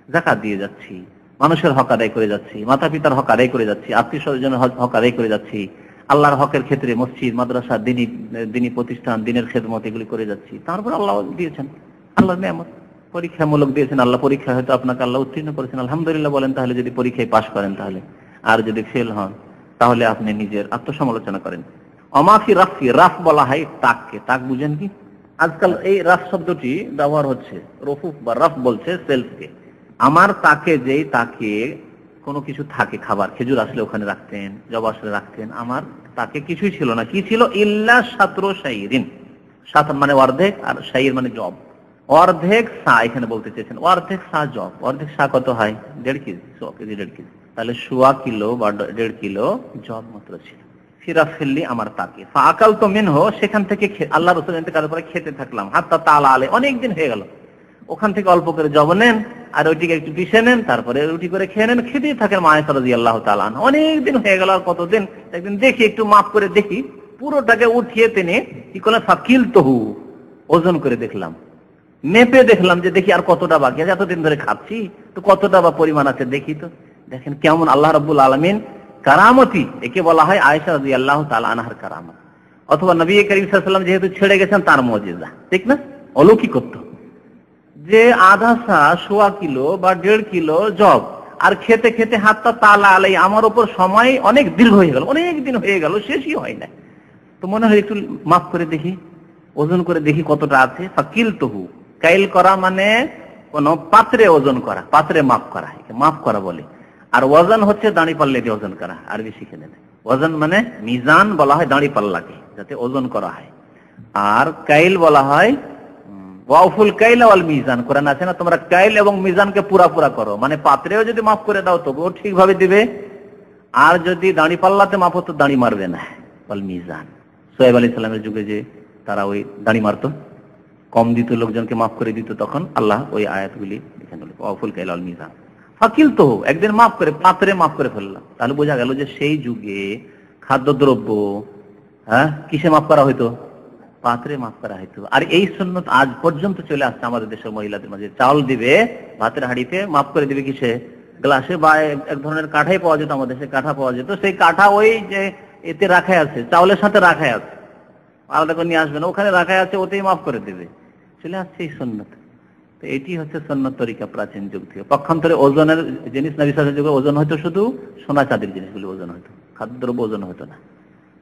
যাকাত দিয়ে যাচ্ছি, মানুষের হক আদায় করে যাচ্ছি, মাতা পিতার হক আদায় করে যাচ্ছি, আত্মীয় স্বজনের হক আদায় করে যাচ্ছি, আল্লাহর হকের ক্ষেত্রে মসজিদ, মাদ্রাসা, দিনী প্রতিষ্ঠান, দিনের খেদমত এগুলি করে যাচ্ছি। তারপর আল্লাহ দিয়েছেন, আল্লাহর নিয়ামত, পরীক্ষামূলক দিয়েছেন আল্লাহ। পরীক্ষা হয়তো আপনাকে আল্লাহ উত্তীর্ণ করেছেন, আলহামদুলিল্লাহ বলেন তাহলে, যদি পরীক্ষায় পাশ করেন তাহলে। আর যদি ফেল হন তাহলে আপনি নিজের আত্মসমালোচনা করেন। অমাফি রাফি, রাফ বলা হয় তাককে। তাক বুঝেন কি? আজকাল এই রাফ শব্দটি ব্যবহার হচ্ছে, রফুফ বা রাফ বলছে সেলফকে। আমার তাকে, যেই তাকে কোনো কিছু থাকে, খাবার, খেজুর আসলে ওখানে রাখতেন, জব আসলে রাখতেন, আমার তাকে কিছুই ছিল না। কি ছিল? ইল্লা সাতরো শাইরিন, সাত মানে অর্ধেক, আর শাইর মানে জব। অর্ধেক সা এখানে বলতে চেয়েছেন, অর্ধেক সা জব। অর্ধেক সা কত হয়? 1.5 কেজি, 100 কেজি 1.5 কেজি, তাহলে 1.25 কিলো বা 1.5 কিলো জব মাত্র ছিল। ফিরাফিল্লি আমার তাকে, ফাকাল তো মিনহ, সেখান থেকে আল্লাহ রাসূল ইন্তেকালের পরে খেতে থাকলাম, হাত্তা তালা আলে, অনেকদিন হয়ে গেল। ওখান থেকে অল্প করে জব নেন, আর ওইটিকে একটু পিষে নেন, তারপরে রুটি করে খেয়ে নেন, খেতেই থাকেন মা আয়েশা রাদিয়াল্লাহু তাআলা আনহা। অনেকদিন হয়ে গেল, আর কতদিন? একদিন দেখি, একটু মাপ করে দেখি, পুরোটাকে উঠিয়ে তিনি কি করলেন? ফাকিল তহু, ওজন করে দেখলাম, মেপে দেখলাম, যে দেখি আর কতটা বাকি আছে, এতদিন ধরে খাচ্ছি তো কতটা বা পরিমাণ আছে দেখি তো। দেখেন কেমন আল্লাহ রাব্বুল আলামিন কারামতি, একে বলা হয় আয়েশা রাদিয়াল্লাহু তাআলা আনহার কারামত, অথবা নবী করিম সাল্লাল্লাহু আলাইহি ওয়াসাল্লাম যেহেতু ছেড়ে গেছেন তার মুজিজা, ঠিক না? অলৌকিকত্ব, যে আধা সা, 1.25 কিলো বা 1.5 কিলো জব, আর খেতে খেতে হাতটা তালা আলাই, আমার উপর সময় অনেক দীর্ঘ হয়ে গেল, অনেক দিন হয়ে গেল, শেষই হয় না। তো মনে হয় একটু মাপ করে দেখি, ওজন করে দেখি কতটা আছে। ফাকিল তহু, কাইল করা মানে কোন পাত্রে ওজন করা, পাত্রে মাপ করা, মাপ করা বলে। আর ওজন হচ্ছে দাঁড়ি পাল্লা দিয়ে ওজন করা, আরবি শিখে নেন। ওজন মানে মিজান বলা হয় দাঁড়ি পাল্লাকে, যাতে ওজন করা হয়। আর কাইল বলা হয় ওয়াফুল কাইল ওয়াল মিজান, কোরআন আছে না, তোমরা কাইল এবং মিজানকে পুরা পুরা করো, মানে পাত্রেও যদি মাপ করে দাও তবুও ঠিকভাবে দিবে, আর যদি দাঁড়ি পাল্লাতে মাপ হতো দাঁড়ি মারবে না। ওয়াল মিজান, সোহেব আলাইহিস সালামের যুগে যে তারা ওই দাঁড়ি মারতো, কম দিত, লোকজনকে মাফ করে দিত, তখন আল্লাহ ওই আয়াতগুলি এখানে বলে ওয়াফুল কাইল ওয়াল মিজান। ফাকিল তো একদিন মাফ করে, পাত্রে মাফ করে ফেললাম। তাহলে বোঝা গেল যে সেই যুগে খাদ্যদ্রব্য কিসে মাফ করা হইতো? পাত্রে মাফ করা হইতো। আর এই সুন্নত আজ পর্যন্ত চলে আসছে আমাদের দেশের মহিলাদের মাঝে। চাউল দিবে ভাতের হাঁড়িতে, মাফ করে দিবে কিসে? গ্লাসে, বা এক ধরনের কাঠাই পাওয়া যেত, আমাদের দেশে কাঠা পাওয়া যেত, সেই কাঠা ওই যে এতে রাখাই আছে, চাউলের সাথে রাখাই আছে, আলাদা করে নিয়ে আসবে না, ওখানে রাখাই আছে, ওতেই মাফ করে দেবে। চলে আসছে এই সুন্নত। তো এটি হচ্ছে সুন্নত তরিকা প্রাচীন যুগ থেকে। পক্ষান্তরে ওজনের জিনিস নবী সাল্লাল্লাহু আলাইহি ওয়াসাল্লামের যুগে ওজন হয়তো শুধু সোনা চাঁদির জিনিসগুলি ওজন হতো, খাদ্যদ্রব্য ওজন হতো না,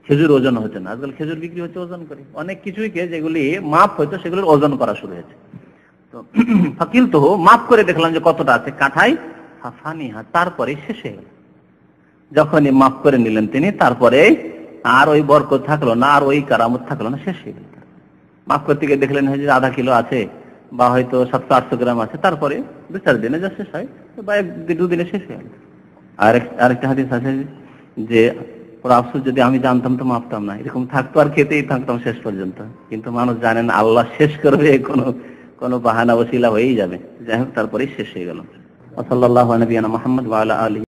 খেজুর ওজন হতো না। আজকাল খেজুর বিক্রি হচ্ছে ওজন করে, অনেক কিছুই যেগুলি মাপ হয়তো সেগুলোর ওজন করা শুরু হয়েছে। তো ফাকিল তো মাপ করে দেখলাম যে কতটা আছে কাঠাই, ফানিহা, তারপরে শেষ হয়ে গেল। যখনই মাফ করে নিলেন তিনি, তারপরে আর ওই বরকত থাকলো না, আর ওই কারামত থাকলো না, শেষ হয়ে গেল। মাফ করতে গিয়ে দেখলেন যে আধা কিলো আছে বা হয়তো 700-800 গ্রাম আছে, তারপরে 2-4 দিনে যা শেষ হয় বা 1-2 দিনে শেষ হয়ে গেল। আরেকটা হাদিস আছে যে ওর আফসোস, যদি আমি জানতাম তো মাপতাম না, এরকম থাকতো আর খেতেই থাকতাম শেষ পর্যন্ত। কিন্তু মানুষ জানেন আল্লাহ শেষ করবে, কোনো বাহানা ওসিলা হয়েই যাবে। যাই হোক, তারপরেই শেষ হয়ে গেল। সাল্লাল্লাহু আলা নবিয়িনা মুহাম্মদ ওয়া আলা আলিহি